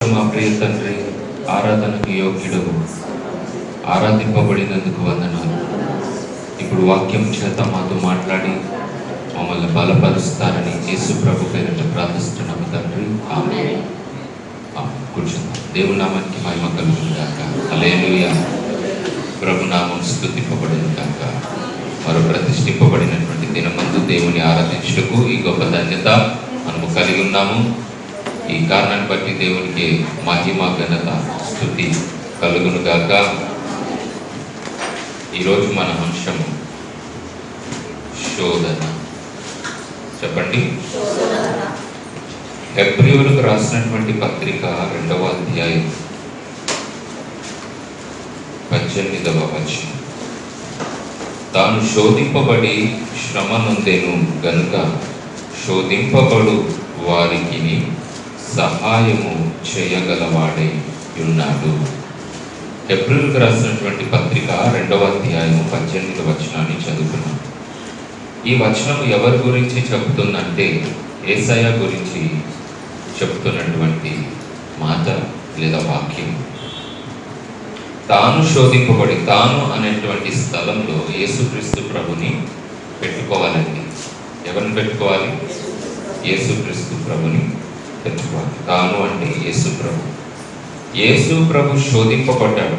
మా ప్రియ తండ్రి, ఆరాధనకు యోగ్యుడు, ఆరాధింపబడినందుకు వందనాలు. ఇప్పుడు వాక్యం చేత మాతో మాట్లాడి మమ్మల్ని బలపరుస్తారని యేసు ప్రభు పేరిట ప్రార్థిస్తున్నాము తండ్రి. ఆమేన్. కూర్చుందాం. దేవుని నామానికి మహిమ కలుగును గాక. హల్లెలూయా. ప్రభు నామం స్తుతింపబడును గాక. మరో ప్రతిష్ఠింపబడినటువంటి దినమందు దేవుని ఆరాధించుటకు ఈ గొప్ప ధన్యత మనము కలిగి ఉన్నాము. ఈ కారణాన్ని బట్టి దేవునికి మహిమ ఘనత స్తుతి కలుగును గాక. ఈరోజు మన అంశము శోధన. చెప్పండి. హెబ్రీయులకు రాసినటువంటి పత్రిక 2వ అధ్యాయం 18వ వచనం. తాను శోధింపబడి శ్రమ నొందెను గనుక శోధింపబడు వారికి సహాయము చేయగలవాడై ఉన్నాడు. హెబ్రీయులకు రాసినటువంటి పత్రిక 2వ అధ్యాయం 18వ వచనాన్ని చదువుకున్నాం. ఈ వచనం ఎవరి గురించి చెబుతుందంటే యేసయ్య గురించి చెబుతున్నటువంటి మాట లేదా వాక్యం. తాను శోధింపబడి, తాను అనేటువంటి స్థలంలో యేసుక్రీస్తు ప్రభుని పెట్టుకోవాలండి. ఎవరిని పెట్టుకోవాలి? యేసుక్రీస్తు ప్రభుని పెట్టుకోవాలి. తాను అంటే యేసు ప్రభు. యేసు ప్రభు శోధింపబడ్డాడు.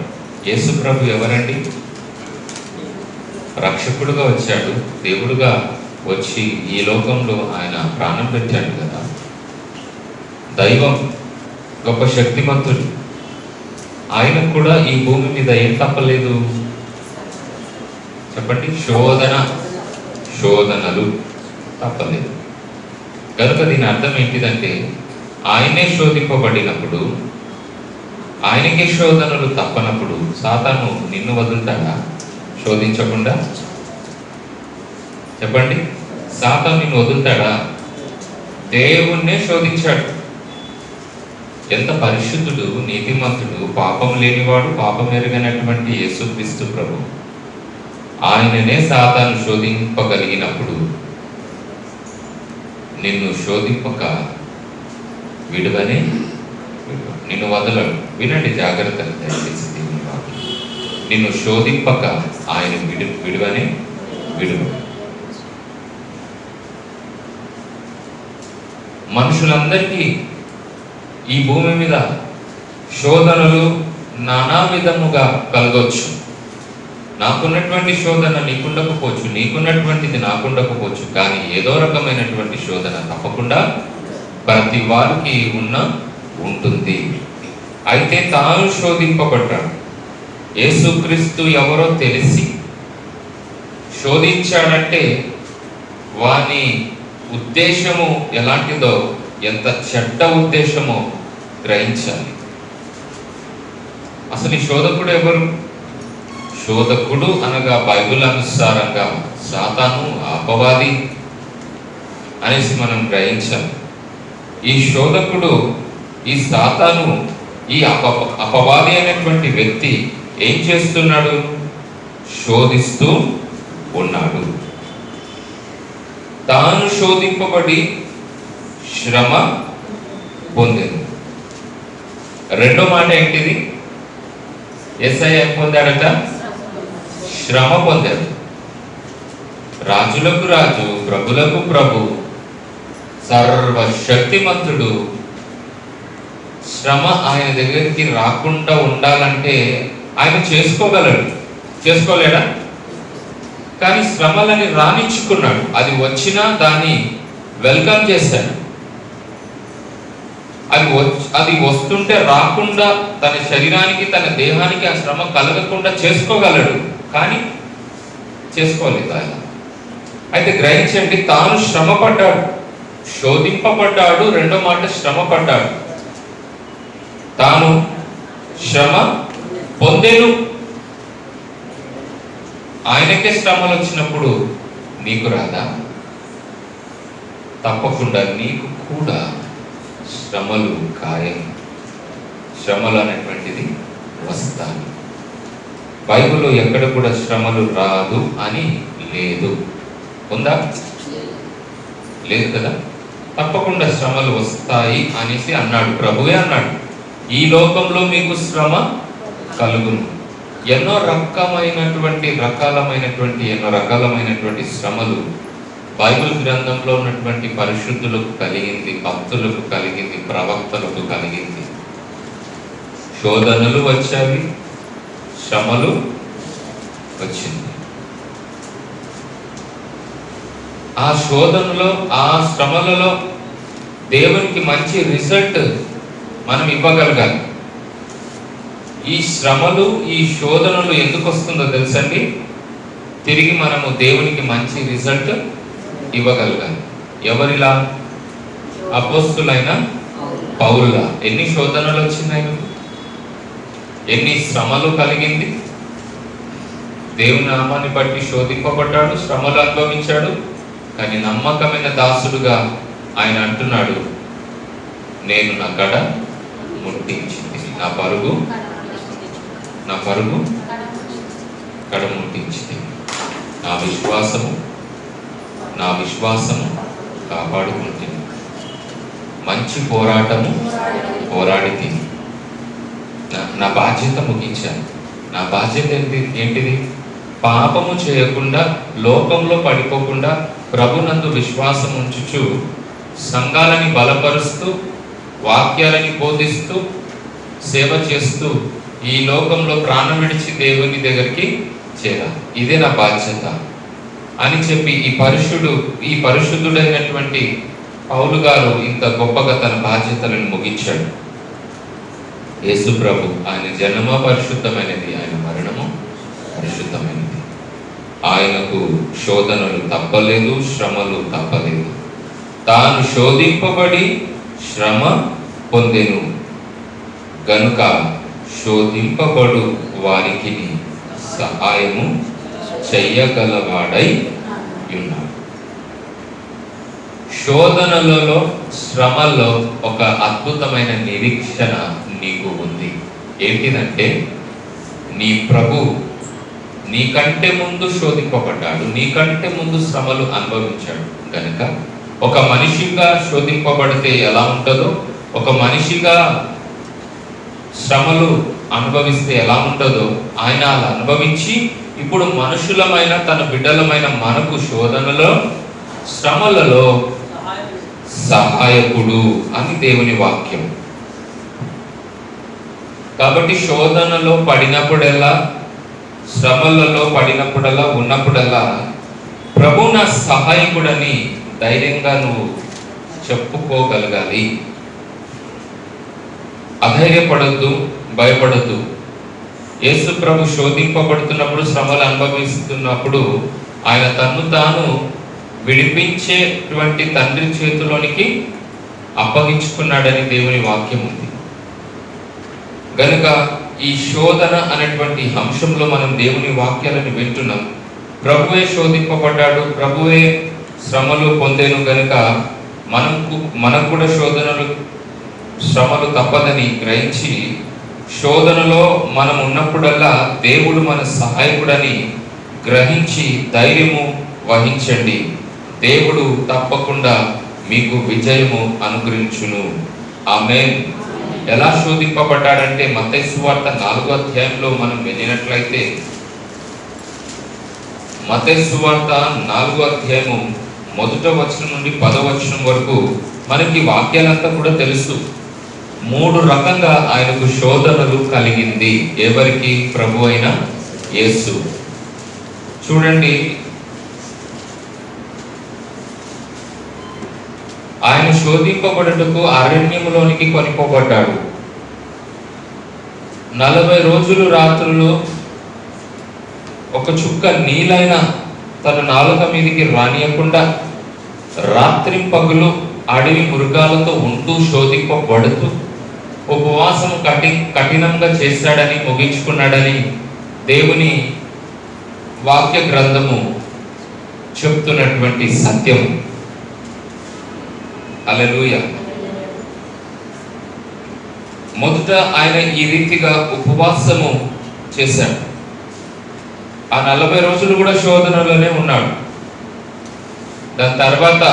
యేసు ప్రభు ఎవరండి? రక్షకుడుగా వచ్చాడు, దేవుడుగా వచ్చి ఈ లోకంలో ఆయన ప్రాణం పెట్టాడు కదా. దైవం, గొప్ప శక్తిమంతుడు. ఆయనకు కూడా ఈ భూమి మీద ఏం తప్పలేదు? చెప్పండి. శోధనలు తప్పలేదు. కనుక దీని అర్థం ఏంటిదంటే ఆయనే శోధింపబడినప్పుడు, ఆయనకే శోధనలు తప్పనప్పుడు సాతాను నిన్ను వదులుతాడా? శోధించకుండా. చెప్పండి. సాతాను నిన్ను వదులుతాడా? దేవుణ్ణే శోధించాడు. ఎంత పరిశుద్ధుడు, నీతిమంతుడు, పాపం లేనివాడు, పాపం ఎరగనటువంటి యేసుక్రీస్తు ప్రభు. ఆయననే సాతాను శోధింపగలిగినప్పుడు నిన్ను శోధింపక విడువనే, నిన్ను వదలడు. వినండి జాగ్రత్తగా దయచేసి దేవుని వాక్యం. నిన్ను శోధింపక ఆయన విడువనే విడువడు. మనుషులందరికీ ఈ భూమి మీద శోధనలు నానా విధముగా కలగొచ్చు. నాకున్నటువంటి శోధన నీకుండకపోవచ్చు, నీకున్నటువంటిది నాకుండకపోవచ్చు, కానీ ఏదో రకమైనటువంటి శోధన తప్పకుండా ప్రతి వారికి ఉంటుంది. అయితే తాను శోధింపబడ్డాడు. యేసుక్రీస్తు ఎవరో తెలిసి శోధించాడంటే వాని ఉద్దేశము ఎలాంటిదో, ఎంత చెడ్డ ఉద్దేశమో గ్రహించాలి. అసలు ఈ శోధకుడు ఎవరు? శోధకుడు అనగా బైబిల్ అనుసారంగా సాతాను, అపవాది అనేసి మనం గ్రహించాలి. ఈ శోధకుడు, ఈ సాతాను, ఈ అపవాది అనేటువంటి వ్యక్తి ఏం చేస్తున్నాడు? శోధిస్తూ ఉన్నాడు. తాను శోధింపబడి శ్రమ పొందింది. రెండో మాట ఏంటిది? యేసయ్య పొందాడట? శ్రమ పొందాడు. రాజులకు రాజు, ప్రభులకు ప్రభు, సర్వశక్తిమంతుడు. శ్రమ ఆయన దగ్గరికి రాకుండా ఉండాలంటే ఆయన చేసుకోగలడు. చేసుకోలేడా? కానీ శ్రమలని రానిచ్చుకున్నాడు. అది వచ్చినా దాన్ని వెల్కమ్ చేశాడు. అది వస్తుంటే రాకుండా తన శరీరానికి, తన దేహానికి ఆ శ్రమ కలగకుండా చేసుకోగలడు, కానీ చేసుకోలేదు ఆయన. అయితే గ్రహించండి, తాను శ్రమ పడ్డాడు, శోధింపబడ్డాడు. రెండో మాట శ్రమ పడ్డాడు. తాను శ్రమ పొందెను. ఆయనకే శ్రమలు వచ్చినప్పుడు నీకు రాదా? తప్పకుండా నీకు కూడా శ్రమలు ఖాయం. శ్రమలు అనేటువంటిది వస్తాయి. బైబిల్లో ఎక్కడ కూడా శ్రమలు రాదు అని లేదు. ఉందా? లేదు కదా. తప్పకుండా శ్రమలు వస్తాయి అనేసి అన్నాడు, ప్రభువే అన్నాడు. ఈ లోకంలో మీకు శ్రమ కలుగును. ఎన్నో రకాలమైనటువంటి శ్రమలు బైబిల్ గ్రంథంలో ఉన్నటువంటి పరిశుద్ధులకు కలిగింది, భక్తులకు కలిగింది, ప్రవక్తలకు కలిగింది. శోధనలు వచ్చాయి, శ్రమలు వచ్చింది. ఆ శోధనలో, ఆ శ్రమలలో దేవునికి మంచి రిజల్ట్ మనం ఇవ్వగలగాలి. ఈ శ్రమలు, ఈ శోధనలు ఎందుకు వస్తుందో తెలుసండి? తిరిగి మనము దేవునికి మంచి రిజల్ట్ ఇవ్వగలగాలి. ఎవరిలా? అపోస్తులైన పౌలులా. ఎన్ని శోధనలు వచ్చినాయి, ఎన్ని శ్రమలు కలిగింది. దేవుని నామాన్ని బట్టి శోధింపబడ్డాడు, శ్రమలు అనుభవించాడు. కానీ నమ్మకమైన దాసుడుగా ఆయన అంటున్నాడు, నేను నా కడ ముట్టించింది, నా పరుగు కడ ముట్టించింది. నా విశ్వాసము కాపాడుకుంటుంది. మంచి పోరాటము పోరాడి తిని నా బాధ్యత ముగించాను. నా బాధ్యత ఏంటిది? పాపము చేయకుండా, లోకంలో పడిపోకుండా, ప్రభునందు విశ్వాసం ఉంచుచు, సంఘాలని బలపరుస్తూ, వాక్యాలని బోధిస్తూ, సేవ చేస్తూ, ఈ లోకంలో ప్రాణం విడిచి దేవుని దగ్గరికి చేరాలి. ఇదే నా బాధ్యత అని చెప్పి ఈ పరిశుద్ధుడైనటువంటి పౌలు గారు ఇంత గొప్పగా తన బాధ్యతలను ముగించాడు. యేసు ప్రభు, ఆయన జన్మ పరిశుద్ధమైనది, ఆయన మరణము పరిశుద్ధమైనది. ఆయనకు శోధనలు తప్పలేదు, శ్రమలు తప్పలేదు. తాను శోధింపబడి శ్రమ పొందెను గనుక శోధింపబడు వారికి సహాయము చెయ్యగలవాడై ఉన్నాడు. శోధనలలో, శ్రమల్లో ఒక అద్భుతమైన నిరీక్షణ నీకు ఉంది. ఏంటిదంటే, నీ ప్రభు నీకంటే ముందు శోధింపబడ్డాడు, నీకంటే ముందు శ్రమలు అనుభవించాడు. కనుక ఒక మనిషిగా శోధింపబడితే ఎలా ఉంటుందో, ఒక మనిషిగా శ్రమలు అనుభవిస్తే ఎలా ఉంటుందో, ఆయన అలా అనుభవించి ఇప్పుడు మనుషులమైన, తన బిడ్డలమైన మనకు శోధనలో, శ్రమలలో సహాయకుడు అని దేవుని వాక్యం. కాబట్టి శోధనలో పడినప్పుడెల్లా, శ్రమలలో పడినప్పుడల్లా, ఉన్నప్పుడల్లా ప్రభు నా సహాయకుడని ధైర్యంగా నువ్వు చెప్పుకోగలగాలి. అధైర్యపడద్దు, భయపడద్దు. యేసు ప్రభు శోధింపబడుతున్నప్పుడు, శ్రమలు అనుభవిస్తున్నప్పుడు ఆయన తన్ను తాను విడిపించేటువంటి తండ్రి చేతిలోనికి అప్పగించుకున్నాడని దేవుని వాక్యం ఉంది. గనుక ఈ శోధన అనేటువంటి అంశంలో మనం దేవుని వాక్యాలను వింటున్నాం. ప్రభువే శోధింపబడ్డాడు, ప్రభువే శ్రమలు పొందేను గనుక మనకు కూడా శ్రమలు తప్పదని గ్రహించి, శోధనలో మనం ఉన్నప్పుడల్లా దేవుడు మన సహాయకుడని గ్రహించి ధైర్యము వహించండి. దేవుడు తప్పకుండా మీకు విజయము అనుగ్రహించును. ఆమేన్. ఎలా శోధింపబడ్డాడంటే, మత్తయి సువార్త 4వ అధ్యాయంలో మనం వెళ్ళినట్లయితే, మత్తయి సువార్త 4వ అధ్యాయము 1వ వచనం నుండి 10వ వచనం వరకు మనకి వాక్యాలంతా కూడా తెలుసు. 3 రకంగా ఆయనకు శోధనలు కలిగింది. ఎవరికి? ప్రభు అయిన యేసు. చూడండి, ఆయన శోధింపబడుటకు అరణ్యములోనికి కొనిపోబడ్డాడు. 40 రోజులు రాత్రులు ఒక చుక్క నీలైన తన నాలుక మీదికి రానియకుండా రాత్రింపగలు అడవి మృగాలతో ఉంటూ శోధింపబడుతూ ఉపవాసం కఠినంగా చేశాడని, ముగించుకున్నాడని దేవుని వాక్య గ్రంథము చెప్తున్నటువంటి సత్యం. హల్లెలూయా. మొదట ఆయన ఈ రీతిగా ఉపవాసము చేశాడు. ఆ 40 రోజులు కూడా శోధనలోనే ఉన్నాడు. దాని తర్వాత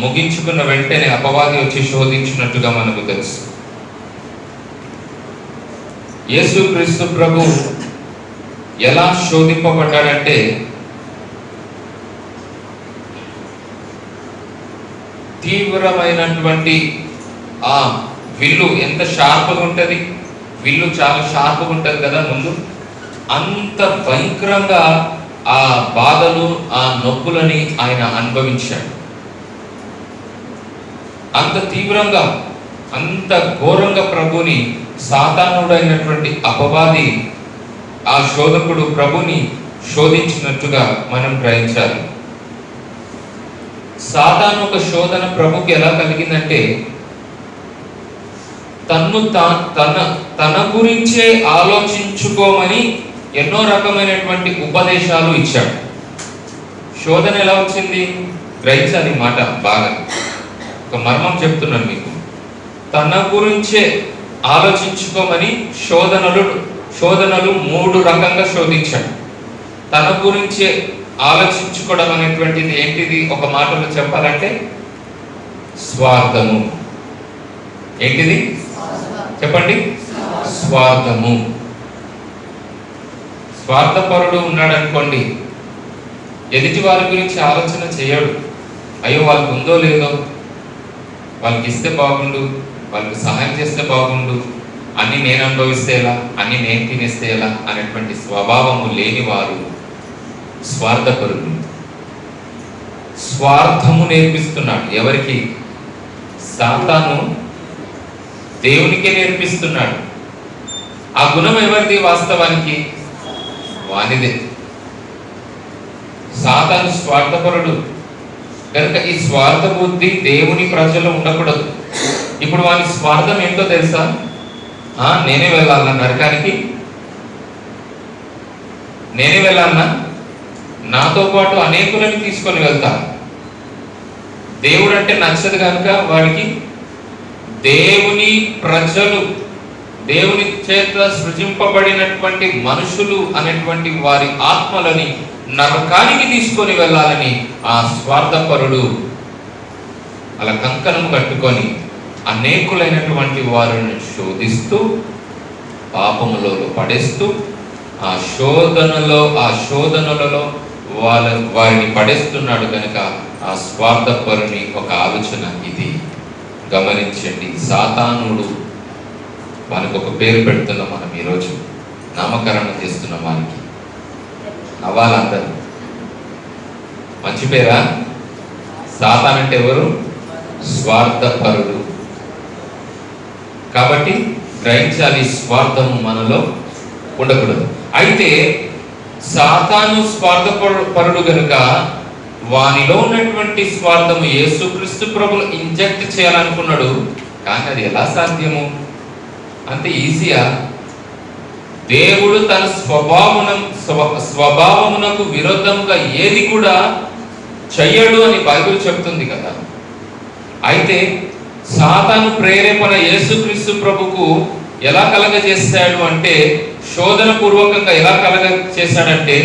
ముగించుకున్న వెంటనే అపవాది వచ్చి శోధించినట్టుగా మనకు తెలుసు. యేసుక్రీస్తు ప్రభు ఎలా శోధింపబడ్డాడంటే, తీవ్రమైనటువంటి ఆ విల్లు ఎంత షార్ప్గా ఉంటుంది, విల్లు చాలా షార్ప్గా ఉంటుంది కదా ముందు, అంత భయంకరంగా ఆ బాధలు, ఆ నొప్పులని ఆయన అనుభవించాడు. అంత తీవ్రంగా, అంత ఘోరంగా ప్రభుని సాతానుడైనటువంటి అపవాది, ఆ శోధకుడు ప్రభుని శోధించినట్టుగా మనం గ్రహించాలి. సాతాను ఒక శోధన ప్రభుకి ఎలా కలిగిందంటే, తన గురించే ఆలోచించుకోమని ఎన్నో రకమైనటువంటి ఉపదేశాలు ఇచ్చాడు. శోధన ఎలా వచ్చింది గ్రహించాలి మాట బాగా. ఒక మర్మం చెప్తున్నాను మీకు. తన గురించే ఆలోచించుకోమని శోధనలు 3 రకంగా శోధించాడు. తన గురించే ఆలోచించుకోవడం అనేటువంటిది ఏంటిది? ఒక మాటలో చెప్పాలంటే స్వార్థము. ఏంటిది చెప్పండి? స్వార్థము. స్వార్థపరుడు ఉన్నాడు అనుకోండి, ఎదుటి వారి గురించి ఆలోచన చేయడు. అయ్యో వాళ్ళకి ఉందో లేదో, వాళ్ళకి ఇస్తే బాగుండు, వాళ్ళకి సహాయం చేస్తే బాగుండు, అన్ని నేను అనుభవిస్తే ఎలా, అన్ని నేను తినేస్తే ఎలా అనేటువంటి స్వభావము లేని వారు స్వార్థపరులు. స్వార్థము నేర్పిస్తున్నాడు. ఎవరికి? సాతాను దేవునికే నేర్పిస్తున్నాడు. ఆ గుణం ఎవరిది? వాస్తవానికి వానిదే. సాతాను స్వార్థపరుడు కనుక ఈ స్వార్థ బుద్ధి దేవుని ప్రజల్లో ఉండకూడదు. ఇప్పుడు వాని స్వార్థం ఏంటో తెలుసా? నేనే వెళ్ళాలన్నా నరకానికి, నేనే వెళ్ళాలన్నా, నాతో పాటు అనేకులని తీసుకొని వెళ్తా. దేవుడు అంటే నచ్చదు కనుక వాడికి దేవుని ప్రజలు, దేవుని చేత సృజింపబడినటువంటి మనుషులు అనేటువంటి వారి ఆత్మలని నరకానికి తీసుకొని వెళ్ళాలని ఆ స్వార్థపరుడు అలా కంకణం కట్టుకొని అనేకులైనటువంటి వారిని శోధిస్తూ, పాపములో పడేస్తూ, ఆ శోధనలలో వారిని పడేస్తున్నాడు. కనుక ఆ స్వార్థపరుని ఒక ఆలోచన ఇది. గమనించండి. సాతానుడు, వానికి ఒక పేరు పెడుతున్నాం మనం ఈరోజు, నామకరణం చేస్తున్నాం వానికి. నవ్వాలందరూ. మంచి పేరా? సాతాన్ అంటే ఎవరు? స్వార్థపరుడు. కాబట్టి గ్రహించాలి, స్వార్థము మనలో ఉండకూడదు. అయితే సాతాను స్వార్థపరుడు గనుక వానిలో ఉన్నటువంటి స్వార్థము యేసుక్రీస్తు ప్రభులు ఇంజెక్ట్ చేయాలనుకున్నాడు. కానీ అది ఎలా సాధ్యము? అంత ఈజీయా? దేవుడు తన స్వభావమునకు విరుద్ధంగా ఏది కూడా చెయ్యడు అని బైబిల్ చెప్తుంది కదా. అయితే సాతాను ప్రేరేపణ యేసుక్రీస్తు ప్రభుకు ఎలా కలగజేశాడు అంటే, శోధన పూర్వకంగా ఎలా కలగజేశాడంటే,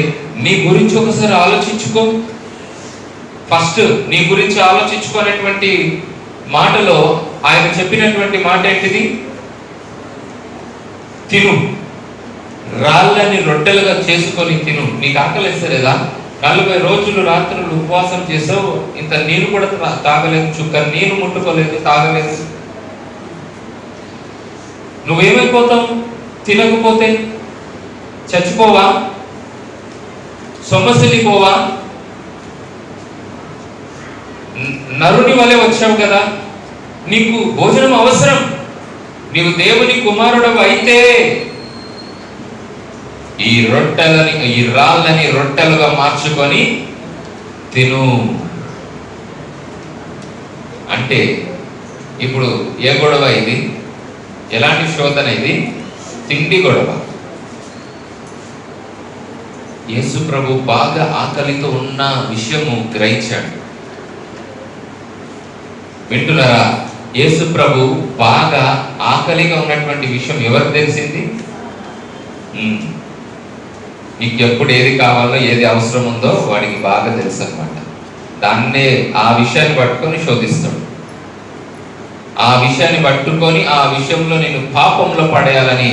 నీ గురించి ఒకసారి ఆలోచించుకో. ఫస్ట్ నీ గురించి ఆలోచించుకునేటువంటి మాటలో ఆయన చెప్పినటువంటి మాట ఏంటిది? తిను, రాళ్ళని రొట్టెలుగా చేసుకొని తిను. నీకు ఆకలిస్తలేదా? 40 రోజులు రాత్రులు ఉపవాసం చేసావు, ఇంత నీరు కూడా తాగలేదు, చుక్క నీరు ముట్టుకోలేదు, తాగలేదు. నువ్వేమైపోతావు? తినకపోతే చచ్చిపోవా? సొమ్మసిల్లిపోవా? నరుని వలె వచ్చావు కదా, నీకు భోజనం అవసరం. నీవు దేవుని కుమారుడు అయితే ఈ రాళ్ళని రొట్టెలుగా మార్చుకొని తిను. అంటే ఇప్పుడు ఏ గొడవ ఇది? ఎలాంటి శోధన ఇది? తిండి గొడవ. యేసు ప్రభు బాగా ఆకలితో ఉన్న విషయము గ్రహించాడు. వింటున్నారా? యేసు ప్రభు బాగా ఆకలిగా ఉన్నటువంటి విషయం ఎవరికి తెలిసింది? నీకు ఎప్పుడు ఏది కావాలో, ఏది అవసరం ఉందో వాడికి బాగా తెలుసు అనమాట. దాన్నే ఆ విషయాన్ని పట్టుకొని శోధిస్తాడు. ఆ విషయాన్ని పట్టుకొని ఆ విషయంలో నేను పాపంలో పడేయాలని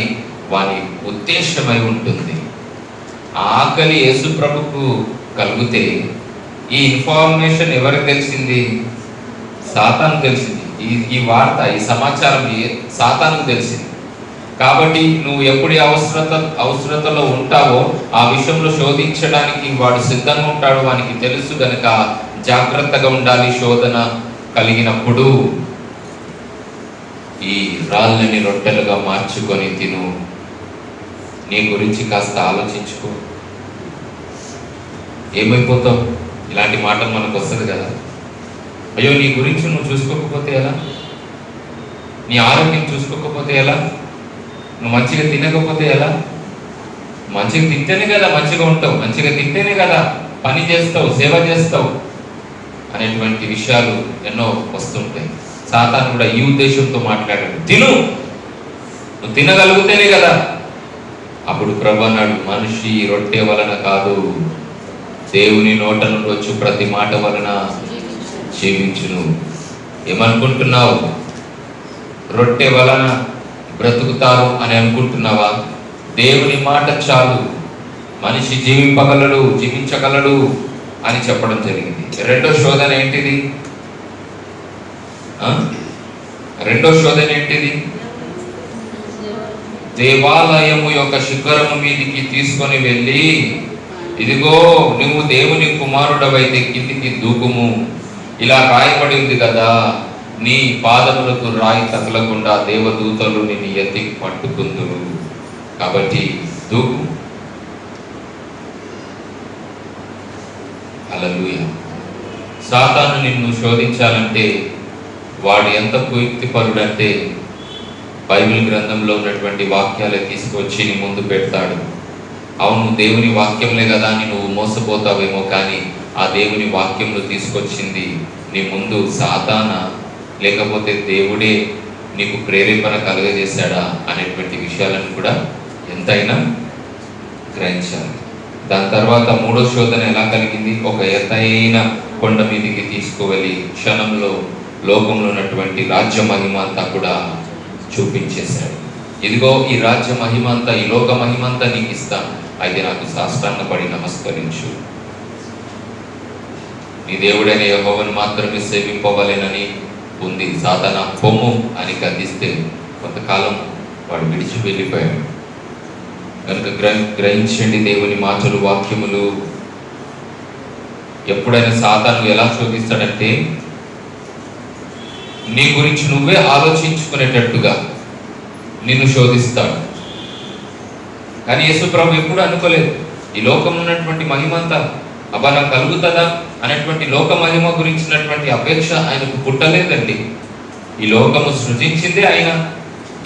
వాని ఉద్దేశమై ఉంటుంది. ఆకలి యేసు ప్రభుకు కలిగితే ఈ ఇన్ఫర్మేషన్ ఎవరికి తెలిసింది? సాతానుకు తెలిసింది. ఈ వార్త, ఈ సమాచారం సాతానుకు తెలిసింది. కాబట్టి నువ్వు ఎప్పుడు అవసరతలో ఉంటావో ఆ విషయంలో శోధించడానికి వాడు సిద్ధంగా ఉంటాడు. వానికి తెలుసు గనక జాగ్రత్తగా ఉండాలి. శోధన కలిగినప్పుడు ఈ రాళ్ళని రొట్టెలుగా మార్చుకొని తిను. నీ గురించి కాస్త ఆలోచించుకో. ఏమైపోతావు? ఇలాంటి మాటలు మనకు వస్తుంది కదా. అయ్యో, నీ గురించి నువ్వు చూసుకోకపోతే ఎలా? నీ ఆరోగ్యం చూసుకోకపోతే ఎలా? నువ్వు మంచిగా తినకపోతే ఎలా? మంచిగా తింటేనే కదా మంచిగా ఉంటావు, మంచిగా తింటేనే కదా పని చేస్తావు, సేవ చేస్తావు అనేటువంటి విషయాలు ఎన్నో వస్తుంటాయి. సాతాను కూడా ఈ ఉద్దేశంతో మాట్లాడాడు. తిను, నువ్వు తినగలిగితేనే కదా. అప్పుడు ప్రభు అన్నాడు, మనిషి రొట్టె వలన కాదు, దేవుని నోట నుండి వచ్చు ప్రతి మాట వలన జీవించును. ఏమనుకుంటున్నావు? రొట్టె వలన బ్రతుకుతారు అని అనుకుంటున్నావా? దేవుని మాట చాలు, మనిషి జీవించగలడు అని చెప్పడం జరిగింది. రెండో శోధన ఏంటిది? దేవాలయము యొక్క శిఖరము మీదికి తీసుకొని వెళ్ళి, ఇదిగో నువ్వు దేవుని కుమారుడవైతే కిందికి దూకుము, ఇలా రాయబడి ఉంది కదా, నీ పాదములకు రాయి తగలకుండా దేవదూతలు నిన్ను ఎత్తి పట్టుకుందురు, కాబట్టి దూకు. హల్లెలూయా. సాతాను నిన్ను శోధించాలంటే వాడు ఎంత కుయుక్తిపరుడంటే బైబిల్ గ్రంథంలో ఉన్నటువంటి వాక్యాలే తీసుకొచ్చి నీ ముందు పెడతాడు. అవును, దేవుని వాక్యంలే కదా అని నువ్వు మోసపోతావేమో, కానీ ఆ దేవుని వాక్యంలో తీసుకొచ్చింది నీ ముందు సాతానా లేకపోతే దేవుడే నీకు ప్రేరేపణ కలుగజేశాడా అనేటువంటి విషయాలను కూడా ఎంతైనా గ్రహించాలి. దాని తర్వాత మూడో శోధన ఎలా కలిగింది? ఒక ఎత్తైన కొండ మీదికి తీసుకువెళ్ళి క్షణంలో లోకంలో ఉన్నటువంటి రాజ్య మహిమ అంతా కూడా చూపించేశాడు. ఇదిగో ఈ రాజ్య మహిమ అంతా, ఈ లోక మహిమ అంతా నీకు ఇస్తాను, అయితే నాకు సాష్టాంగపడి నమస్కరించు. నీ దేవుడైన యెహోవాను మాత్రమే సేవింపవలెనని ఉంది. సాతానా పొమ్ము అని గద్దిస్తే కొంతకాలం వాడు విడిచి వెళ్ళిపోయాడు. కనుక గ్రహించండి దేవుని మాటలు, వాక్యములు. ఎప్పుడైనా సాతాను ఎలా శోధిస్తాడంటే నీ గురించి నువ్వే ఆలోచించుకునేటట్టుగా నిన్ను శోధిస్తాడు. కానీ యేసు ప్రభు ఎప్పుడు అనుకోలేదు ఈ లోకంలో ఉన్నటువంటి మహిమ అంతా అబ్బా నాకు కలుగుతుందా అనేటువంటి లోక మహిమ గురించినటువంటి అపేక్ష ఆయనకు పుట్టలేదండి. ఈ లోకము సృజించిందే ఆయన,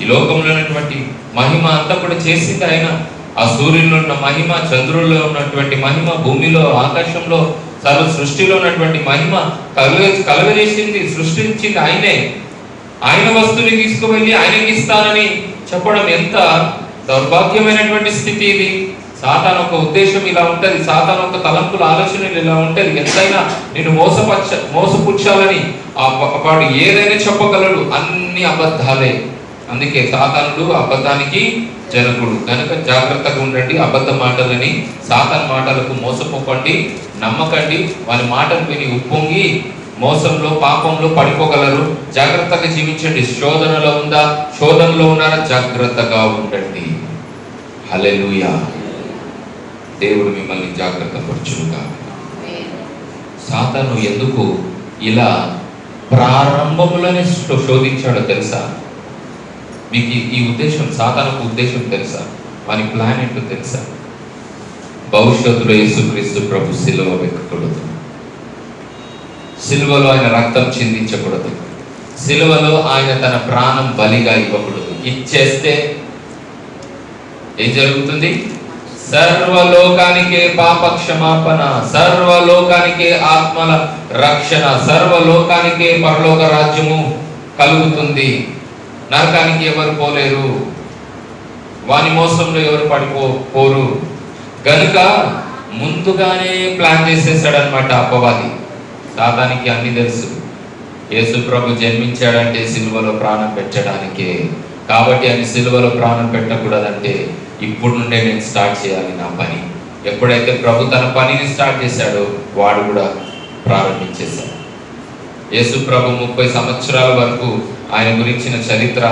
ఈ లోకంలో ఉన్నటువంటి మహిమ అంతా కూడా చేసింది ఆయన. ఆ సూర్యుల్లో ఉన్న మహిమ, చంద్రుల్లో ఉన్నటువంటి మహిమ, భూమిలో ఆకాశంలో సర్వ సృష్టిలో ఉన్నటువంటి మహిమ కలుగజేసింది, సృష్టించింది ఆయనే. ఆయన వస్తువుని తీసుకువెళ్ళి ఆయనకి ఇస్తానని చెప్పడం ఎంత దౌర్భాగ్యమైనటువంటి స్థితి ఇది. సాతాను ఒక ఉద్దేశం ఇలా ఉంటది, సాతాను ఒక తలంపుల ఆలోచనలు ఇలా ఉంటది. ఎంతైనా నేను మోసపుచ్చాలని వాడు ఏదైనా చెప్పగలడు, అన్ని అబద్ధాలే. అందుకే సాతానుడు అబద్ధానికి జనకుడు. కనుక జాగ్రత్తగా ఉండండి. అబద్ధ మాటలని, సాతాను మాటలకు మోసపోకండి, నమ్మకండి. వారి మాటలు విని ఉప్పొంగి మోసంలో, పాపంలో పడిపోగలరు. జాగ్రత్తగా జీవించండి. శోధనలో ఉన్నారా? జాగ్రత్తగా ఉండండి. హల్లెలూయా. దేవుడు మిమ్మల్ని జాగ్రత్త పరచునుగా. సాతాను ఎందుకు ఇలా ప్రారంభంలోనే శోధించాడో తెలుసా? మీకు ఈ ఉద్దేశం, సాతానుకు ఉద్దేశం తెలుసా? వాని ప్లాన్ ఏంటో తెలుసా? భవిష్యత్తులో యేసుక్రీస్తు ప్రభు సిలువ వెక్కకూడదు, సిలువలో ఆయన రక్తం చిందించకూడదు, సిలువలో ఆయన తన ప్రాణం బలిగా ఇవ్వకూడదు. ఇచ్చేస్తే ఏం జరుగుతుంది? సర్వలోకానికే పాప క్షమాపణ, సర్వలోకానికే ఆత్మల రక్షణ, సర్వలోకానికే పరలోక రాజ్యము కలుగుతుంది. నరకానికి ఎవరు పోలేరు, వాని మోసంలో ఎవరు పడిపోరు. గనుక ముందుగానే ప్లాన్ చేసేసాడనమాట అపవాది. సాతానికి అన్ని తెలుసు. యేసు ప్రభు జన్మించాడంటే సిలువలో ప్రాణం పెట్టడానికే, కాబట్టి ఆయన సిలువలో ప్రాణం పెట్టకూడదంటే ఇప్పుడు నుండే నేను స్టార్ట్ చేయాలి నా పని. ఎప్పుడైతే ప్రభు తన పనిని స్టార్ట్ చేశాడో వాడు కూడా ప్రారంభించేశాడు. యేసు ప్రభు 30 సంవత్సరాల వరకు ఆయన గురించిన చరిత్ర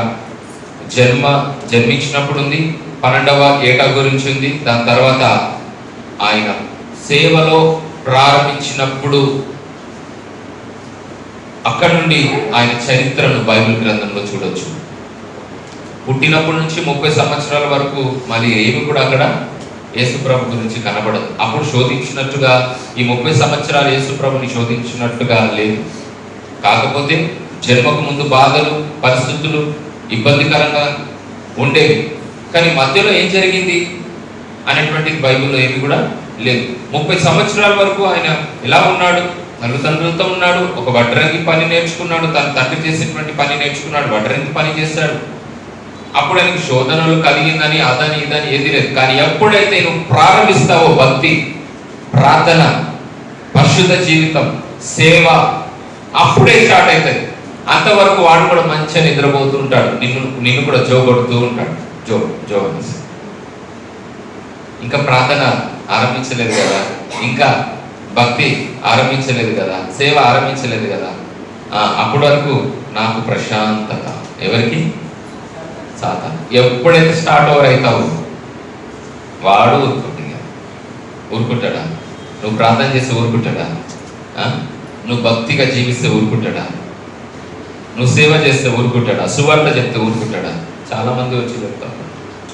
జన్మించినప్పుడు ఉంది, 12వ ఏట గురించి ఉంది. దాని తర్వాత ఆయన సేవలో ప్రారంభించినప్పుడు అక్కడ నుండి ఆయన చరిత్రను బైబిల్ గ్రంథంలో చూడొచ్చు. పుట్టినప్పటి నుంచి 30 సంవత్సరాల వరకు మళ్ళీ ఏమి కూడా అక్కడ యేసుప్రభు గురించి కనబడదు. అప్పుడు శోధించినట్టుగా ఈ 30 సంవత్సరాలు యేసుప్రభుని శోధించినట్టుగా లేదు. కాకపోతే జన్మకు ముందు బాధలు, పరిస్థితులు ఇబ్బందికరంగా ఉండేవి. కానీ మధ్యలో ఏం జరిగింది అనేటువంటిది బైబిల్లో ఏమి కూడా లేదు. 30 సంవత్సరాల వరకు ఆయన ఎలా ఉన్నాడు? తల్లిదండ్రులతో ఉన్నాడు, ఒక వడ్రంగి పని నేర్చుకున్నాడు, తన తండ్రి చేసేటువంటి పని నేర్చుకున్నాడు, వడ్రంగి పని చేశాడు. అప్పుడు ఆయనకు శోధనలు కలిగిందని అదని ఇదని ఏది లేదు. కానీ ఎప్పుడైతే నువ్వు ప్రారంభిస్తావో భక్తి, ప్రార్థన, పరిశుద్ధ జీవితం, సేవ, అప్పుడే స్టార్ట్ అవుతుంది. అంతవరకు వాడు కూడా మంచిగా నిద్రపోతూ ఉంటాడు, నిన్ను కూడా జోగొడుతూ ఉంటాడు. జో అనేసి ఇంకా ప్రార్థన ఆరంభించలేదు కదా, ఇంకా భక్తి ఆరంభించలేదు కదా, సేవ ఆరంభించలేదు కదా. అప్పటి వరకు నాకు ప్రశాంతత. ఎవరికి? సాతాను. ఎప్పుడైతే స్టార్ట్ ఓవర్ అవుతావు వాడు ఊరుకుంటాడా? నువ్వు ప్రార్థన చేస్తే ఊరుకుంటాడా? నువ్వు భక్తిగా జీవిస్తే ఊరుకుంటాడా? నువ్వు సేవ చేస్తే ఊరుకుంటాడా? సువార్త చెప్తే ఊరుకుంటాడా? చాలా మంది వచ్చి చెప్తారు,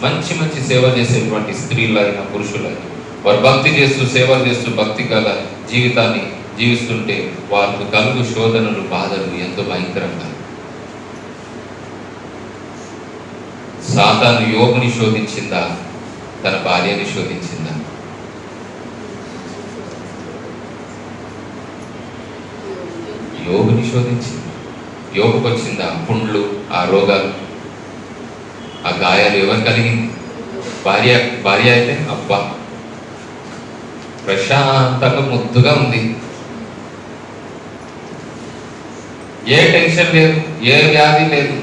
మంచి మంచి సేవ చేసేటువంటి స్త్రీలైనా పురుషులైనా వారు భక్తి చేస్తూ సేవలు చేస్తూ భక్తి గల జీవితాన్ని జీవిస్తుంటే వారికి కలుగు శోధనలు, బాధలు ఎంతో భయంకరంగా. సాతాను యోగుని శోధించిందా? తన భార్యని శోధించిందా? యోగుని శోధించింది. యోగుకు వచ్చిందా పుండ్లు, ఆ రోగాలు, ఆ గాయాలు ఎవరు కలిగింది? భార్య అయితే అబ్బా ప్రశాంతంగా ముద్దుగా ఉంది, ఏ టెన్షన్ లేదు, ఏ వ్యాధి లేదు,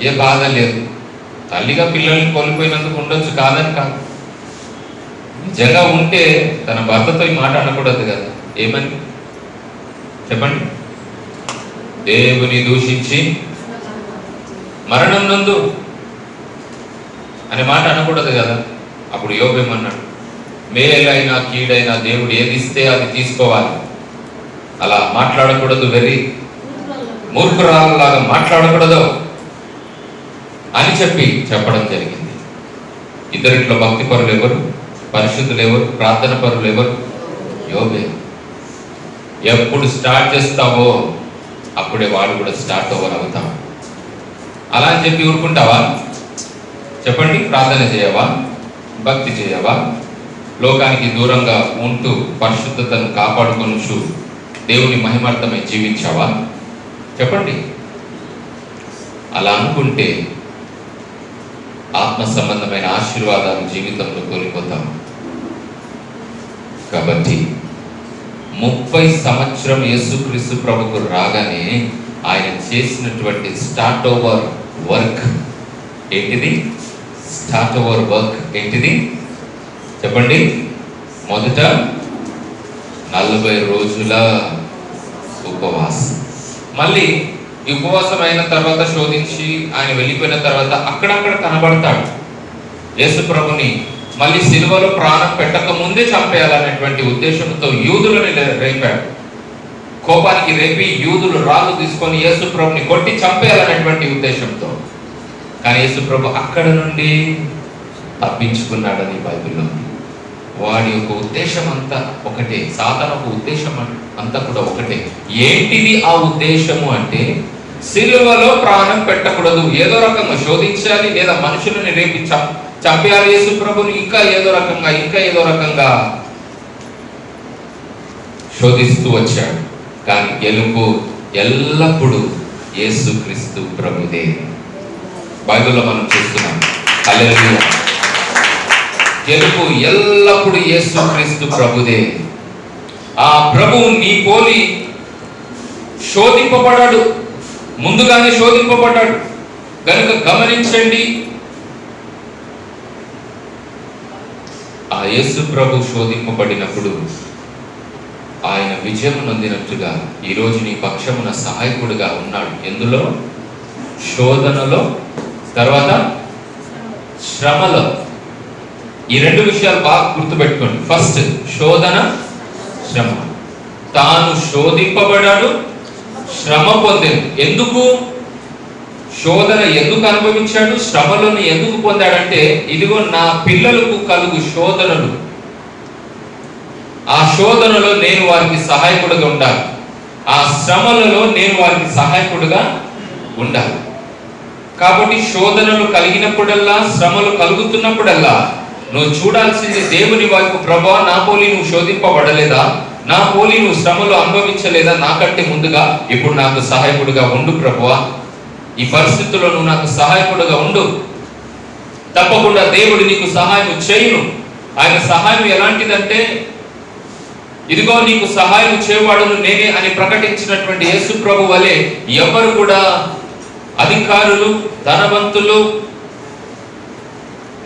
ఏ బాధ లేదు. తల్లిగా పిల్లల్ని కోల్పోయినందుకు ఉండొచ్చు, కాదని కాదు. నిజంగా ఉంటే తన భర్తతో ఈ మాట అనకూడదు కదా. ఏమని చెప్పండి? దేవుని దూషించి మరణం నందు అనే మాట అనకూడదు కదా. అప్పుడు యోబు ఏమన్నాడు? మేలైనా కీడైనా దేవుడు ఏది ఇస్తే అది తీసుకోవాలి, అలా మాట్లాడకూడదు, వెర్రి మూర్ఖురాలలాగా మాట్లాడకూడదు అని చెప్పడం జరిగింది. ఇద్దరిట్లో భక్తి పరులు ఎవరు? పరిశుద్ధులు ఎవరు? ప్రార్థన పరులు ఎవరు? యోబే. ఎప్పుడు స్టార్ట్ చేస్తావో అప్పుడే వాడు కూడా స్టార్ట్ ఓవర్ అవుతావు. అలా అని చెప్పి ఊరుకుంటావా? చెప్పండి. ప్రార్థన చేయవా? భక్తి చేయవా? లోకానికి దూరంగా ఉంటూ పరిశుద్ధతను కాపాడుకొనుచు దేవుని మహిమార్థమై జీవించావా? చెప్పండి. అలా అనుకుంటే ఆత్మ సంబంధమైన ఆశీర్వాదాలు జీవితంలో కోల్పోతాం. కాబట్టి 30 సంవత్సరం యేసుక్రీస్తు ప్రభుకు రాగానే ఆయన చేసినటువంటి స్టార్ట్ ఓవర్ వర్క్ ఏంటిది? స్టార్ట్ ఓవర్ వర్క్ ఏంటిది? చెప్పండి. మొదట 40 రోజుల ఉపవాసం. మళ్ళీ ఈ ఉపవాసం అయిన తర్వాత శోధించి ఆయన వెళ్ళిపోయిన తర్వాత అక్కడక్కడ కనబడతాడు. యేసు ప్రభుని మళ్ళీ సిలువలో ప్రాణం పెట్టక ముందే చంపేయాలనేటువంటి ఉద్దేశంతో యూదులని రేపాడు. కోపానికి రేపి యూదులు రాళ్ళు తీసుకొని యేసు ప్రభుని కొట్టి చంపేయాలనేటువంటి ఉద్దేశంతో. కానీ యేసు ప్రభు అక్కడ నుండి తప్పించుకున్నాడని బైబిల్లో. వాడి యొక్క ఉద్దేశం అంతా ఒకటే, సాతాను ఒక ఉద్దేశం అంతా కూడా ఒకటే. ఏంటిది ఆ ఉద్దేశము అంటే సిలువలో ప్రాణం పెట్టకూడదు, ఏదో రకంగా శోధించాలి, లేదా మనుషులని రేపి చంపేయాలి యేసు ప్రభుని, ఇంకా ఏదో రకంగా శోధిస్తూ వచ్చాడు. కానీ గెలుపు ఎల్లప్పుడూ యేసుక్రీస్తు ప్రభుదే. బైబిల్లో మనం చూస్తున్నాం. హల్లెలూయా. గెలుపు ఎల్లప్పుడూ యేసుక్రీస్తు ప్రభుదే. ఆ ప్రభువు నీ పోలి శోధింపబడ్డాడు, ముందుగానే శోధింపబడ్డాడు. కనుక గమనించండి, ఆ యేసు ప్రభు శోధింపబడినప్పుడు ఆయన విజయం నొందినట్టుగా ఈరోజు నీ పక్షమున సహాయకుడిగా ఉన్నాడు. ఎందులో? శోధనలో, తర్వాత శ్రమలో. ఈ రెండు విషయాలు బాగా గుర్తుపెట్టుకోండి. ఫస్ట్ శోధన, శ్రమ. తాను శోధింపబడాడు, శ్రమ పొందాడు. ఎందుకు? శోధన ఎందుకు అనుభవించాడు, శ్రమలను ఎందుకు పొందాడంటే, ఇదిగో నా పిల్లలకు కలుగు శోధనలు, ఆ శోధనలో నేను వారికి సహాయకుడిగా ఉండాలి, ఆ శ్రమలలో నేను వారికి సహాయకుడిగా ఉండాలి. కాబట్టి శోధనలు కలిగినప్పుడల్లా, శ్రమలు కలుగుతున్నప్పుడల్లా నువ్వు చూడాల్సింది దేవుని వైపు. ప్రభువా, నా పోలి నువ్వు శోధింపబడలేదా, నా పోలి నువ్వు శ్రమలు అనుభవించలేదా, నాకంటే ముందుగా ఇప్పుడు నాకు సహాయకుడిగా ఉండు ప్రభువా, ఈ పరిస్థితుల్లో నువ్వు నాకు సహాయకుడిగా ఉండు. తప్పకుండా దేవుడు నీకు సహాయం చేయును. ఆయన సహాయం ఎలాంటిదంటే, ఇదిగో నీకు సహాయం చేయవాడును నేనే అని ప్రకటించినటువంటి యేసు ప్రభు వలె ఎవరు కూడా, అధికారులు, ధనవంతులు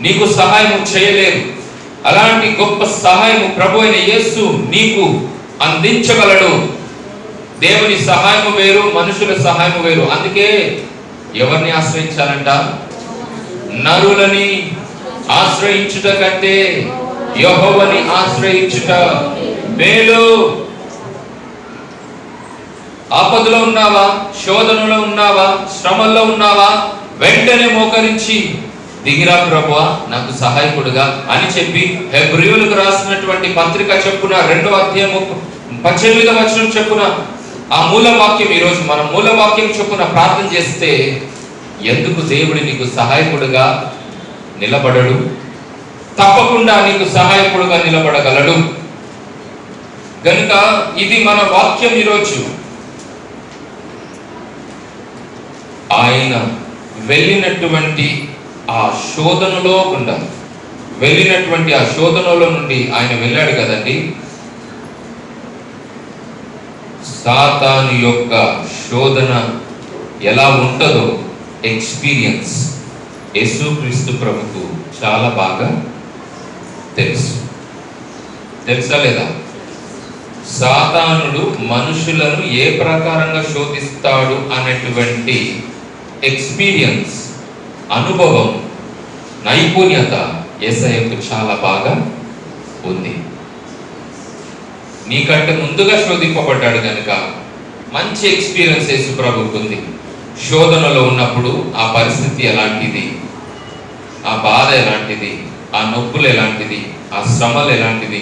నీకు సహాయం చేయలేరు. అలాంటి గొప్ప సహాయం ప్రభు అయిన యేసు నీకు అందించగలడు. దేవుని సహాయం వేరు, మనుషుల సహాయం వేరు. అందుకే ఎవరిని ఆశ్రయించాలంట? నరులని ఆశ్రయించుట కంటే యెహోవాని ఆశ్రయించుట మేలు. ఆపదలో ఉన్నావా, శోధనలో ఉన్నావా, శ్రమల్లో ఉన్నావా, వెంటనే మోకరించి దిగిరా ప్రభువా, నాకు సహాయకుడుగా అని చెప్పి హెబ్రీయులకు రాసినటువంటి పత్రిక చెప్పున 2వ అధ్యాయము 18వ వచనం చెప్పున ఆ మూల వాక్యం, ఈరోజు మనం మూల వాక్యం చెప్పున ప్రార్థన చేస్తే ఎందుకు దేవుడు నీకు సహాయకుడుగా నిలబడడు? తప్పకుండా నీకు సహాయకుడుగా నిలబడగలడు. గనుక ఇది మన వాక్యం. ఈరోజు ఆయన వెళ్ళినటువంటి ఆ శోధనలో గుండా, వెళ్ళినటువంటి ఆ శోధనలో నుండి ఆయన వెళ్ళాడు కదండి. సాతాను యొక్క శోధన ఎలా ఉంటుందో ఎక్స్పీరియన్స్ యేసుక్రీస్తు ప్రభుకు చాలా బాగా తెలుసు. తెలుసా లేదా? సాతానుడు మనుషులను ఏ ప్రకారంగా శోధిస్తాడు అనేటువంటి ఎక్స్పీరియన్స్, అనుభవం, నైపుణ్యత యేసయ్యకు చాలా బాగా ఉంది. నీకంటే ముందుగా శోధింపబడ్డాడు కనుక మంచి ఎక్స్పీరియన్స్ యేసు ప్రభువుకు ఉంది. శోధనలో ఉన్నప్పుడు ఆ పరిస్థితి ఎలాంటిది, ఆ బాధ ఎలాంటిది, ఆ నొప్పులు ఎలాంటిది, ఆ శ్రమలు ఎలాంటిది,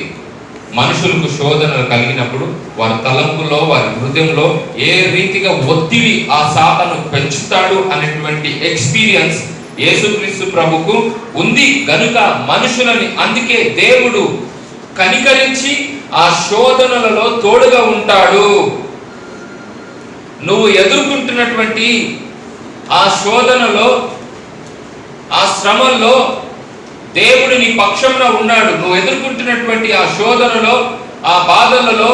మనుషులకు శోధనలు కలిగినప్పుడు వారి తలంపులో, వారి హృదయంలో ఏ రీతిగా ఒత్తిడి ఆ సాతాను పెంచుతాడు అనేటువంటి ఎక్స్పీరియన్స్ యేసుక్రీస్తు ప్రభుకు ఉంది. గనుక మనుషులని, అందుకే దేవుడు కనికరించి ఆ శోధనలలో తోడుగా ఉంటాడు. నువ్వు ఎదుర్కొంటున్నటువంటి ఆ శోధనలో, ఆ శ్రమల్లో దేవుడు నీ పక్షంలో ఉన్నాడు. నువ్వు ఎదుర్కొంటున్నటువంటి ఆ శోధనలో, ఆ బాధలలో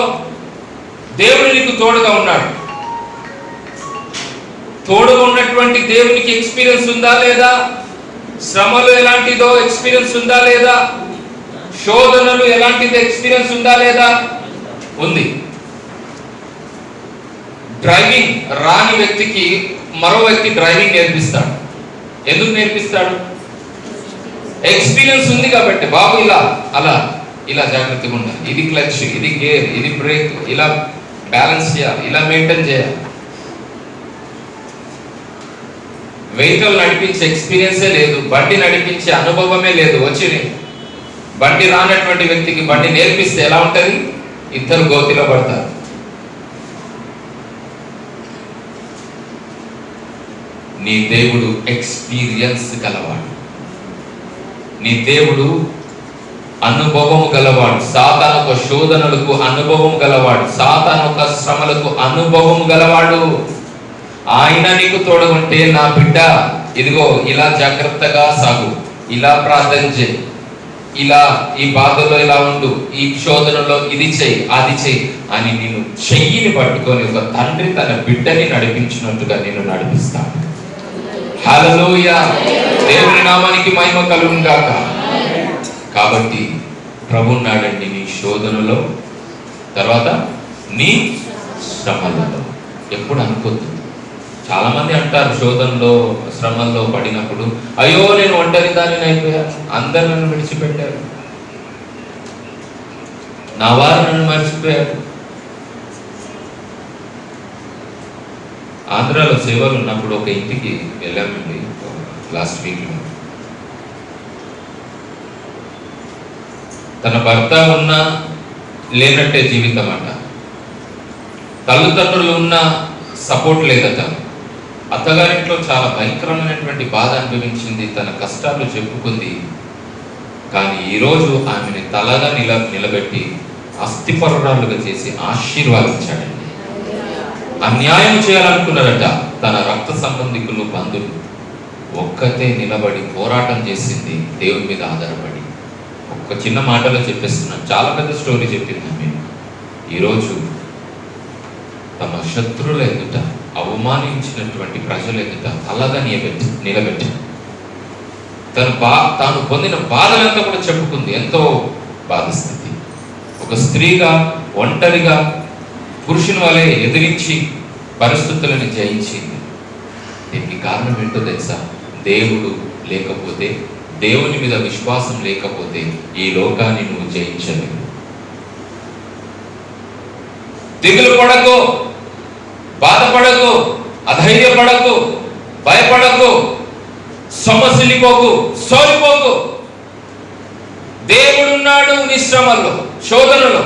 దేవుడు నీకు తోడుగా ఉన్నాడు. తోడుగా ఉన్నటువంటి దేవునికి ఎక్స్పీరియన్స్ ఉందా లేదా? శ్రమలు ఎలాంటిదో ఎక్స్పీరియన్స్ ఉందా లేదా? శోధనలు ఎలాంటిదో ఎక్స్పీరియన్స్ ఉందా లేదా? ఉంది. డ్రైవింగ్ రాని వ్యక్తికి మరో వ్యక్తి డ్రైవింగ్ నేర్పిస్తాడు. ఎందుకు నేర్పిస్తాడు? ఎక్స్పీరియన్స్ ఉంది కాబట్టి. బాబు ఇలా, అలా, ఇలా జాగ్రత్తగా ఉండాలి, ఇది క్లచ్, ఇది గేర్, ఇది బ్రేక్, ఇలా బ్యాలెన్స్ చేయాలి, ఇలా మెయింటైన్ చేయాలి. వెహికల్ నడిపించే ఎక్స్పీరియన్సే లేదు, బండి నడిపించే అనుభవమే లేదు. వచ్చి బండి రానటువంటి వ్యక్తికి బండి నేర్పిస్తే ఎలా ఉంటది? ఇద్దరు గోతిలో పడతారు. నీ దేవుడు ఎక్స్పీరియన్స్ గలవాడు, నీ దేవుడు అనుభవం గలవాడు. సాతాను శోధనలకు అనుభవం గలవాడు, సాతాను శ్రమలకు అనుభవం గలవాడు. ఆయన నీకు తోడుంటే, నా బిడ్డ ఇదిగో ఇలా జాగ్రత్తగా సాగు, ఇలా ప్రార్థన చేయి, ఇలా ఈ బాధలో ఇలా ఉండు, ఈ శోధనలో ఇది చెయ్యి, అది చెయ్యి అని నిన్ను చెయ్యిని పట్టుకొని ఒక తండ్రి తన బిడ్డని నడిపించినట్టుగా నిన్ను నడిపిస్తాడు. హల్లెలూయా. దేవుని నామానికి మహిమ కలుగును గాక. కాబట్టి ప్రభు నాడండి నీ శోధనలో, తర్వాత నీ శ్రమలలో. ఎప్పుడు అనుకోద్దు. చాలా మంది అంటారు శోధనలో శ్రమల్లో పడినప్పుడు, అయ్యో నేను ఒంటరి దానిని అయిపోయాను, అందరు నన్ను విడిచిపెట్టారు, నా వారు నన్ను మర్చిపోయారు. ఆంధ్రాలో సేవలు ఉన్నప్పుడు ఒక ఇంటికి వెళ్ళామండి లాస్ట్ వీక్లో. తన భర్త ఉన్నా లేనట్టే జీవితం అంట, తల్లిదండ్రులు ఉన్నా సపోర్ట్ లేదట, అత్తగారింట్లో చాలా భయంకరమైనటువంటి బాధ అనుభవించింది, తన కష్టాలు చెప్పుకుంది. కానీ ఈరోజు ఆమెని తలగా నిలబెట్టి అస్థిపరురాలుగా చేసి ఆశీర్వాదించాడండి. అన్యాయం చేయాలనుకున్నారట తన రక్త సంబంధికులు, బంధువులు. ఒక్కతే నిలబడి పోరాటం చేసింది దేవుని మీద ఆధారపడి. ఒక్క చిన్న మాటలో చెప్పేస్తున్నాను, చాలా పెద్ద స్టోరీ చెప్పింది ఆమె. ఈరోజు తమ శత్రువుల ఎదుట, అవమానించినటువంటి ప్రజల ఎదుట తలగా నిలబెట్టి తాను పొందిన బాధలంతా కూడా చెప్పుకుంది. ఎంతో బాధిస్తుంది. ఒక స్త్రీగా ఒంటరిగా పురుషుని వలె ఎదిరించి పరిస్థితులను జయించింది. దీనికి కారణం ఏంటో తెలుసా? దేవుడు లేకపోతే, దేవుని మీద విశ్వాసం లేకపోతే ఈ లోకాన్ని నువ్వు జయించలేవు. దిగులు పడకు, బాధపడకు, అధైర్యపడకు, భయపడకు, సొమ్మసిల్లిపోకు, సోలిపోకు. దేవుడున్నాడు నీ శ్రమల్లో, శోధనలో.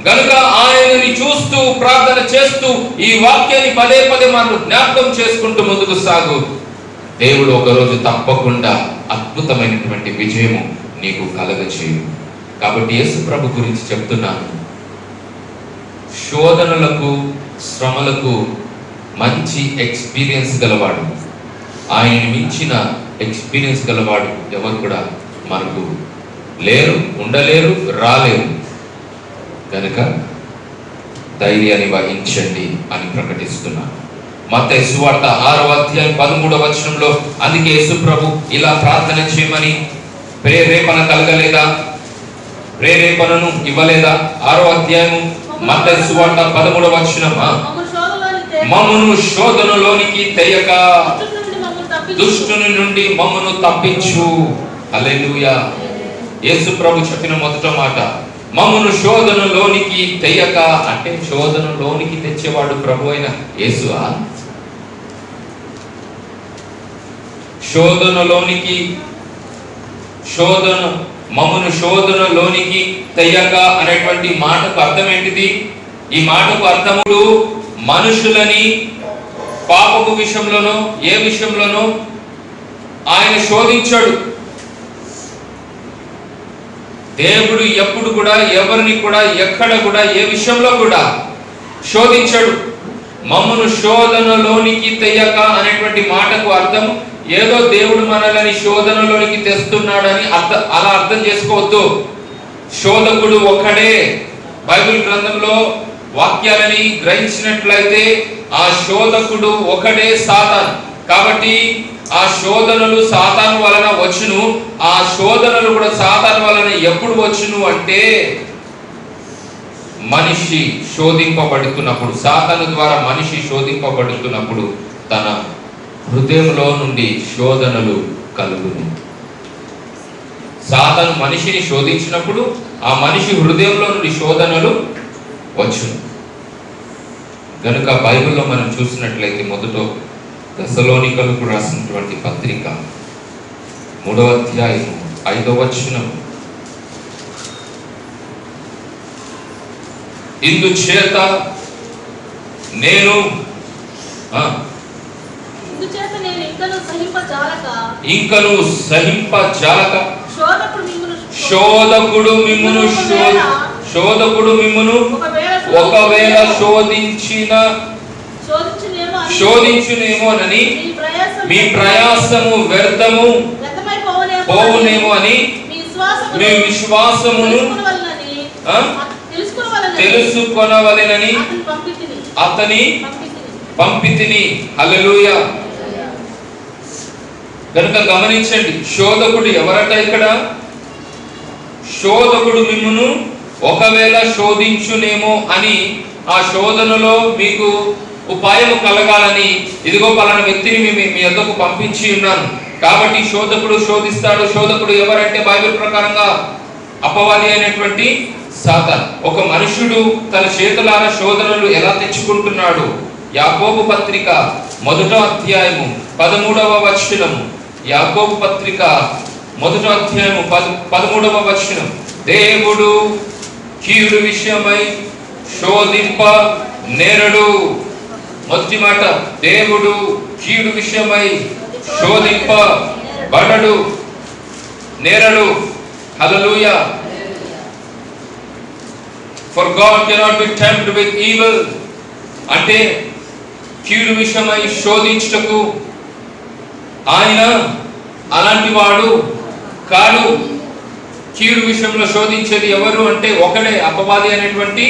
గనుక ఆయనని చూస్తూ ప్రార్థన చేస్తూ ఈ వాక్యాన్ని పదే పదే మనం జ్ఞాపకం చేసుకుంటూ ముందుకు సాగు. దేవుడు ఒకరోజు తప్పకుండా అద్భుతమైనటువంటి విజయము నీకు కలగచేయు. కాబట్టి యేసు ప్రభు గురించి చెప్తున్నాను, శోధనలకు, శ్రమలకు మంచి ఎక్స్పీరియన్స్ గలవాడు, ఆయన మించిన ఎక్స్పీరియన్స్ గలవాడు ఎవరు కూడా మనకు లేరు, ఉండలేరు, రాలేరు. కనుక ధైర్యాన్ని వహించండి అని ప్రకటిస్తున్నాను. మత్తయి సువార్త 6వ అధ్యాయం 13వ వచనంలో అందుకే యేసు ప్రభు ఇలా ప్రార్థన చేయమని ప్రేరేపణ కలగలేదా? ప్రేరేపణను ఇవ్వలేదా? 6వ అధ్యాయం మత్తయి సువార్త 13వ వచనం, మమ్మును శోధనలోనికి తెయ్యక దుష్టుని నుండి మమ్మును తప్పించు. హల్లెలూయా. యేసు ప్రభు చెప్పిన మొదట మాట మమ్మును శోధనలోనికి తెయ్యక, అంటే శోధనలోనికి తెచ్చేవాడు ప్రభు అయిన యేసువా? మమ్మును శోధనలోనికి తెయ్యక అనేటువంటి మాటకు అర్థం ఏంటిది? ఈ మాటకు అర్థముడు మనుషులని పాపపు విషయంలోనో ఏ విషయంలోనో ఆయన శోధించాడు. దేవుడు ఎప్పుడు కూడా ఎవరిని కూడా ఎక్కడ కూడా ఏ విషయంలో కూడా శోధించాడు. మమ్మును శోధనలోనికి తెయ్యక అనేటువంటి మాటకు అర్థం ఏదో దేవుడు మనల్ని శోధనలోనికి తెస్తున్నాడని అలా అర్థం చేసుకోవద్దు. శోధకుడు ఒకడే. బైబిల్ గ్రంథంలో వాక్యాలని గ్రహించినట్లయితే ఆ శోధకుడు ఒకడే, సాతాను. కాబట్టి ఆ శోధనలు సాతాను వలన వచ్చును. ఆ శోధనలు కూడా సాతాను వలన ఎప్పుడు వచ్చును అంటే మనిషి శోధింపబడుతున్నప్పుడు, సాతాను ద్వారా మనిషి శోధింపబడుతున్నప్పుడు తన హృదయంలో నుండి శోధనలు కలుగును. సాతాను మనిషిని శోధించినప్పుడు ఆ మనిషి హృదయంలో నుండి శోధనలు వచ్చును. గనుక బైబిల్లో మనం చూసినట్లయితే మొదట తెస్సలోనికలకు రాసినటువంటి పత్రిక 3వ అధ్యాయం 5వ వచనం, ఇందుచేత నేను ఇంకను సహింపజాలక శోధకుడు మిమ్మును ఒకవేళ శోధించునేమోనని మీ ప్రయాసము వ్యర్థము పోవునేమో అని మీ విశ్వాసమును తెలుసుకొనవలెనని అతని పంపితిని. హల్లెలూయా. కనుక గమనించండి, శోధకుడు ఎవరట ఇక్కడ? శోధకుడు మిమ్మును ఒకవేళ శోధించునేమో అని, ఆ శోధనలో మీకు ఉపాయము కలగాలని ఇదిగో పలానా వ్యక్తిని మీ యొద్దకు పంపించి ఉన్నాను. కాబట్టి శోధకుడు శోధిస్తాడు. శోధకుడు ఎవరంటే బైబిల్ ప్రకారంగా అపవాది అయినటువంటి సాతాను. ఒక మనుషుడు తన చేతులారా శోధనలు ఎలా తెచ్చుకుంటున్నాడు? యాకోబు పత్రిక 1వ అధ్యాయము 13వ వచనం. యాకోబు పత్రిక 1వ అధ్యాయము 13వ వచనం. దేవుడు కీడు విషయమై శోధింప నేరడు. మొదటి మాట, దేవుడు కీడు విషయమై శోధింపబడడు, నేరడు. హల్లెలూయా. For God cannot be tempted with evil. అంటే కీడు విషయమై శోధించుటకు ఆయన అలాంటి వాడు కాడు. కీడు విషయంలో శోధించేది ఎవరు అంటే ఒకడే, అపవాది అనేటువంటి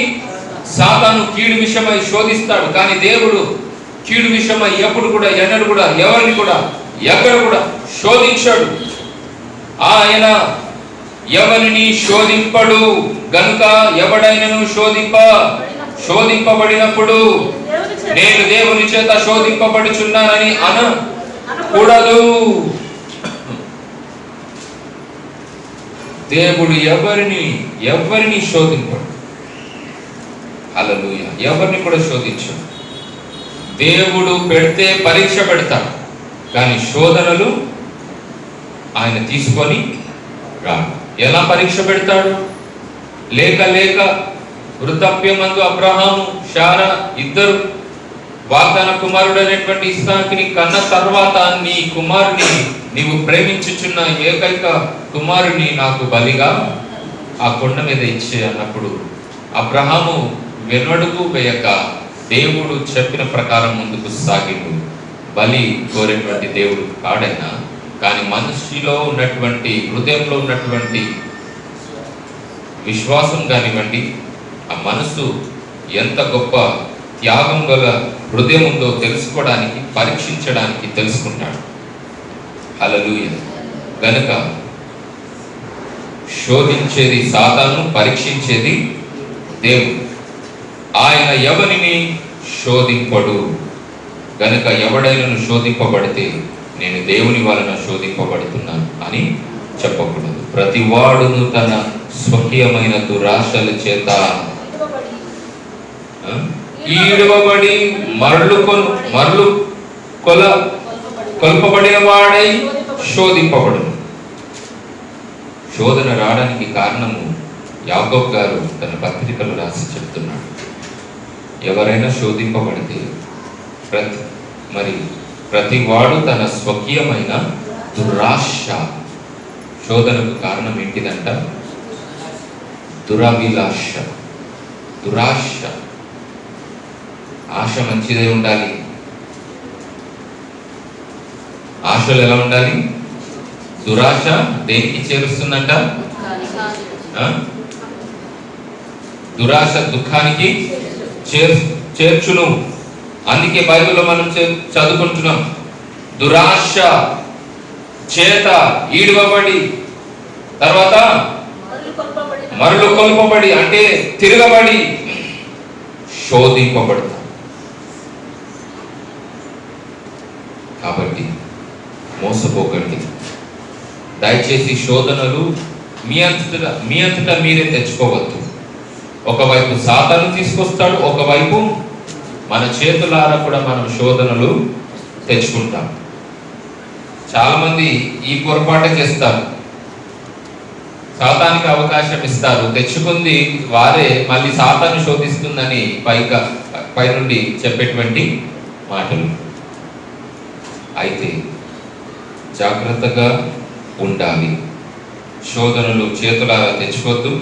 సాతాను కీడు విషయమై శోధిస్తాడు. కానీ దేవుడు కీడు విషయమై ఎప్పుడు కూడా, ఎన్నడూ కూడా, ఎవరిని కూడా, ఎక్కడ కూడా శోధించాడు. ఆయన ఎవరిని శోధింపడు. గనుక ఎవడైనను శోధింపబడినప్పుడు నేను దేవుని చేత శోధింపబడుచున్నానని అనకూడదు. దేవుడు ఎవరిని శోధింపడు. హల్లెలూయా. ఎవరిని కూడా శోధించడు. దేవుడు పెడితే పరీక్ష పెడతాడు, కానీ శోధనలు ఆయన తీసుకొని రాడు. ఎలా పరీక్ష పెడతాడు? లేక వృద్ధాప్యమందు అబ్రహాము, శారా ఇద్దరు వాగ్దాన కుమారుడు అనేటువంటి ఇస్సాకుని కన్న తర్వాత, నీ కుమారుని నీవు ప్రేమించుచున్న ఏకైక కుమారుని నాకు బలిగా ఆ కొండ మీద ఇచ్చే అన్నప్పుడు అబ్రహాము వెనుడుకు వేయక దేవుడు చెప్పిన ప్రకారం ముందుకు సాగిండు. బలి కోరేటువంటి దేవుడు కాడైనా, కానీ మనిషిలో ఉన్నటువంటి, హృదయంలో ఉన్నటువంటి విశ్వాసం కానివ్వండి, ఆ మనసు ఎంత గొప్ప త్యాగం గల హృదయం ఉందో తెలుసుకోవడానికి, పరీక్షించడానికి తెలుసుకుంటాడు. హల్లెలూయా. గనుక శోధించేది సాతాను, పరీక్షించేది దేవుడు. ఆయన ఎవరిని శోధింపడు. గనుక ఎవడైనను శోధింపబడితే నేను దేవుని వలన శోధింపబడుతున్నాను అని చెప్పకూడదు. ప్రతి వాడును తన స్వకీయమైన దురాశల చేత ఈడవబడి కొల్పబడిన వాడై శోధింపబడును. శోధన రావడానికి కారణము యాకోబు గారు తన పత్రికలు రాసి చెప్తున్నాడు. ఎవరైనా శోధింపబడితే ప్రతి వాడు తన స్వకీయమైన దురాశ. శోధనకు కారణం ఏంటిదంట? దురభిలాష, దురాశ. ఆశ మంచిదే ఉండాలి. ఆశలు ఎలా ఉండాలి? దురాశ దేనికి చేరుస్తుందంట? దురాశ దుఃఖానికి చేర్చును. అందుకే బైబిల్లో మనం చదువుకుంటున్నాం, దురాశ చేత ఈడవబడి తర్వాత మరలు కొల్పబడి, అంటే తిరగబడి శోధింపబడతాం. కాబట్టి మోసపోకండి. దయచేసి శోధనలు మీ అంతటా మీరే తెచ్చుకోవద్దు. ఒకవైపు సాతాను తీసుకొస్తాడు, ఒకవైపు మన చేతులారా కూడా మనం శోధనలు తెచ్చుకుంటాం. చాలా మంది ఈ పొరపాటు చేస్తారు. సాతానికి అవకాశం ఇస్తారు, తెచ్చుకుంది వారే మళ్ళీ సాతాను శోధిస్తుందని పైనుండి చెప్పేటువంటి మాటలు. అయితే జాగ్రత్తగా ఉండాలి. శోధనలు చేతులారా తెచ్చుకోవద్దు.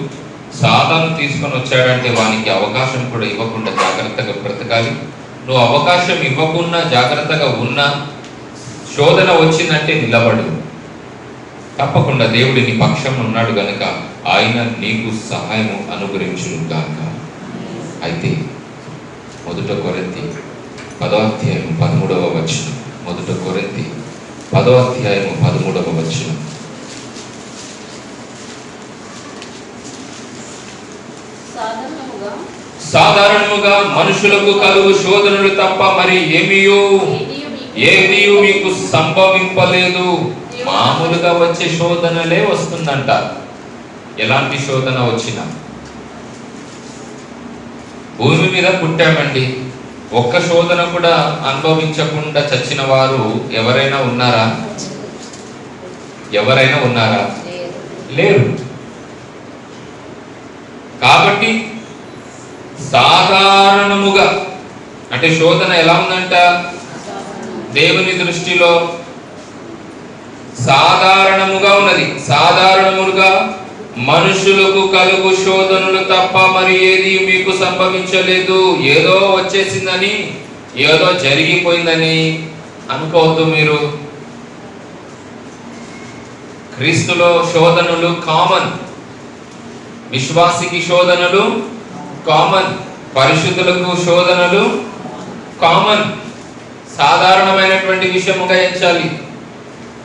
సాతాను తీసుకొని వచ్చాడంటే వానికి అవకాశం కూడా ఇవ్వకుండా జాగ్రత్తగా బ్రతకాలి. నువ్వు అవకాశం ఇవ్వకుండా జాగ్రత్తగా ఉన్నా, శోధన వచ్చిందంటే నిలబడు. తప్పకుండా దేవుడి నీ పక్షం ఉన్నాడు గనుక ఆయన నీకు సహాయము అనుగ్రహించును గాక. అయితే 1 కొరింథీ 10వ అధ్యాయం 13వ వచనం. 1 కొరింథీ 10వ అధ్యాయము 13వ వచనం. సాధారణముగా మనుషులకు కలుగు శోధనలు తప్ప మరి ఏమీ మీకు సంభవింపలేదు. మామూలుగా వచ్చే శోధనలే వస్తుందంట. ఎలాంటి శోధన వచ్చినా, భూమి మీద పుట్టామండి, ఒక్క శోధన కూడా అనుభవించకుండా చచ్చిన వారు ఎవరైనా ఉన్నారా? లేరు. కాబట్టి సాధారణముగా అంటే శోధన ఎలా ఉందంట? దేవుని దృష్టిలో సాధారణముగా ఉన్నది. సాధారణముగా మనుషులకు కలుగు శోధనలు తప్ప మరి ఏది మీకు సంభవించలేదు. ఏదో వచ్చేసిందని, ఏదో జరిగిపోయిందని అనుకోవద్దు మీరు. క్రీస్తులో శోధనలు కామన్, విశ్వాసికి శోధనలు కామన్, పరిశుద్ధులకు శోధనలు కామన్. సాధారణమైనటువంటి విషయముగా ఎంచాలి.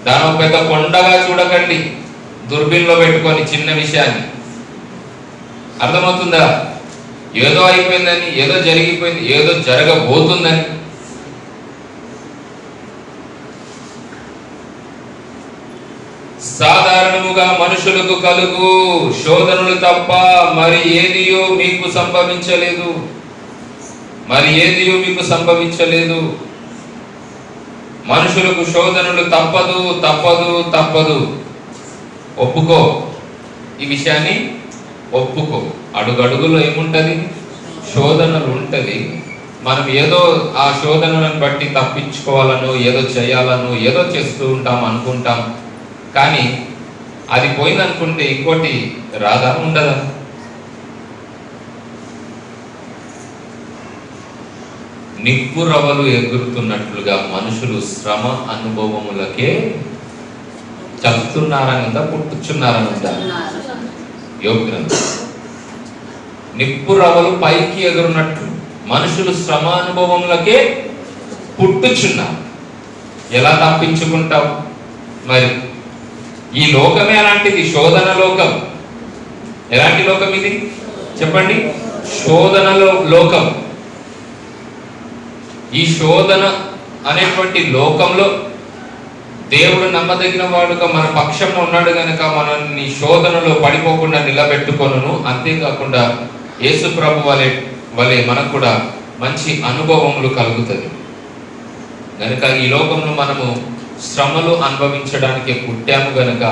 దాని పెద్ద కొండగా చూడకండి, దుర్బిన్లో పెట్టుకొని చిన్న విషయాన్ని. అర్థమవుతుందా? ఏదో అయిపోయిందని, ఏదో జరిగిపోయింది, ఏదో జరగబోతుందని. సాధారణముగా మనుషులకు కలుగు శోధనలు తప్ప మరి ఏదియో మీకు సంభవించలేదు. మనుషులకు శోధనలు తప్పదు. ఒప్పుకో, ఈ విషయాన్ని ఒప్పుకో. అడుగడుగులో ఏముంటది? శోధనలు ఉంటది. మనం ఏదో ఆ శోధనలను బట్టి తప్పించుకోవాలను, ఏదో చేయాలను, ఏదో చేస్తూ ఉంటాం అనుకుంటాం. కానీ అది పోయిందనుకుంటే ఇంకోటి రాదా? ఉండదా? నిప్పు రవ్వలు ఎగురుతున్నట్లుగా మనుషులు శ్రమ అనుభవములకే చదువుతున్నారనుందా, పుట్టుచున్నారనుందా? యోబు గ్రంథం. నిప్పు రవ్వలు పైకి ఎగురున్నట్లు మనుషులు శ్రమ అనుభవములకే పుట్టుచున్నారు. ఎలా తప్పించుకుంటావు మరి? ఈ లోకమే అలాంటిది, శోధన లోకం. ఎలాంటి లోకం ఇది చెప్పండి? శోధనలో లోకం. ఈ శోధన అనేటువంటి లోకంలో దేవుడు నమ్మదగిన వాడుగా మన పక్షంలో ఉన్నాడు గనక మనల్ని శోధనలో పడిపోకుండా నిలబెట్టుకొనును. అంతేకాకుండా యేసు ప్రభు వలె మనకు కూడా మంచి అనుభవములు కలుగుతుంది. గనక ఈ లోకంలో మనము శ్రమలు అనుభవించడానికి పుట్టాము గనక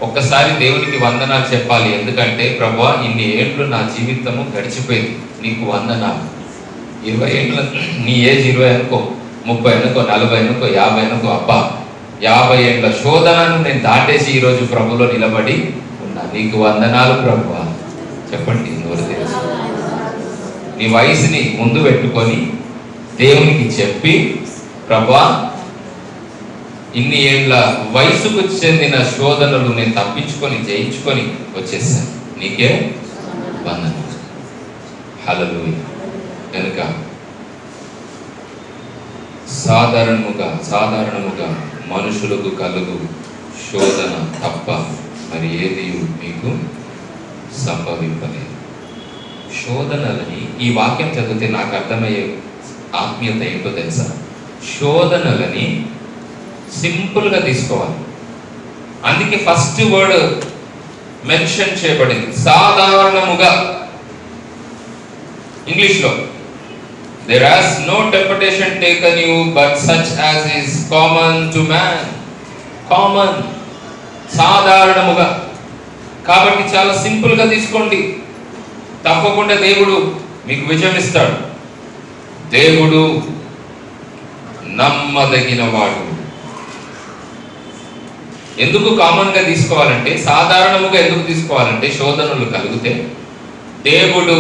ఒక్కసారి దేవునికి వందనాలు చెప్పాలి. ఎందుకంటే ప్రభువా, ఇన్ని ఏళ్ళు నా జీవితము గడిచిపోయింది, నీకు వందనాలు. 20 ఏళ్ళ నీ ఏజ్ 20 అనుకో, 30 అనుకో, 40 అనుకో, 50 అనుకో. అబ్బా, 50 ఏళ్ళ శోధనను నేను దాటేసి ఈరోజు ప్రభులో నిలబడి ఉన్నా. నీకు వందనాలు ప్రభువా. చెప్పండి, నోరు తెలుసు. నీ వయసుని ముందు పెట్టుకొని దేవునికి చెప్పి, ప్రభువా, ఇన్ని ఏళ్ళ వయసుకు చెందిన శోధనలు నేను తప్పించుకొని జయించుకొని వచ్చేసాను, నీకే వందనాలు. హల్లెలూయా. కనుక సాధారణముగా మనుషులకు కలుగు శోధన తప్ప మరి ఏది మీకు సంభవింపలేదు. శోధనలని ఈ వాక్యం చదివితే నాకు అర్థమయ్యే ఆత్మీయత ఏంటో తెలుసా? శోధనలని సింపుల్గా తీసుకోవాలి. అందుకే ఫస్ట్ వర్డ్ మెన్షన్ చేయబడింది, సాధారణముగా. ఇంగ్లీష్లో there has no temptation taken you but such as is common to man. Common, సాధారణముగా. కాబట్టి చాలా సింపుల్గా తీసుకోండి. తప్పకుండా దేవుడు మీకు విజయం ఇస్తాడు. దేవుడు నమ్మదగిన వాడు. ఎందుకు కామన్గా తీసుకోవాలంటే, సాధారణముగా ఎందుకు తీసుకోవాలంటే, శోధనలు కలిగితే దేవుడు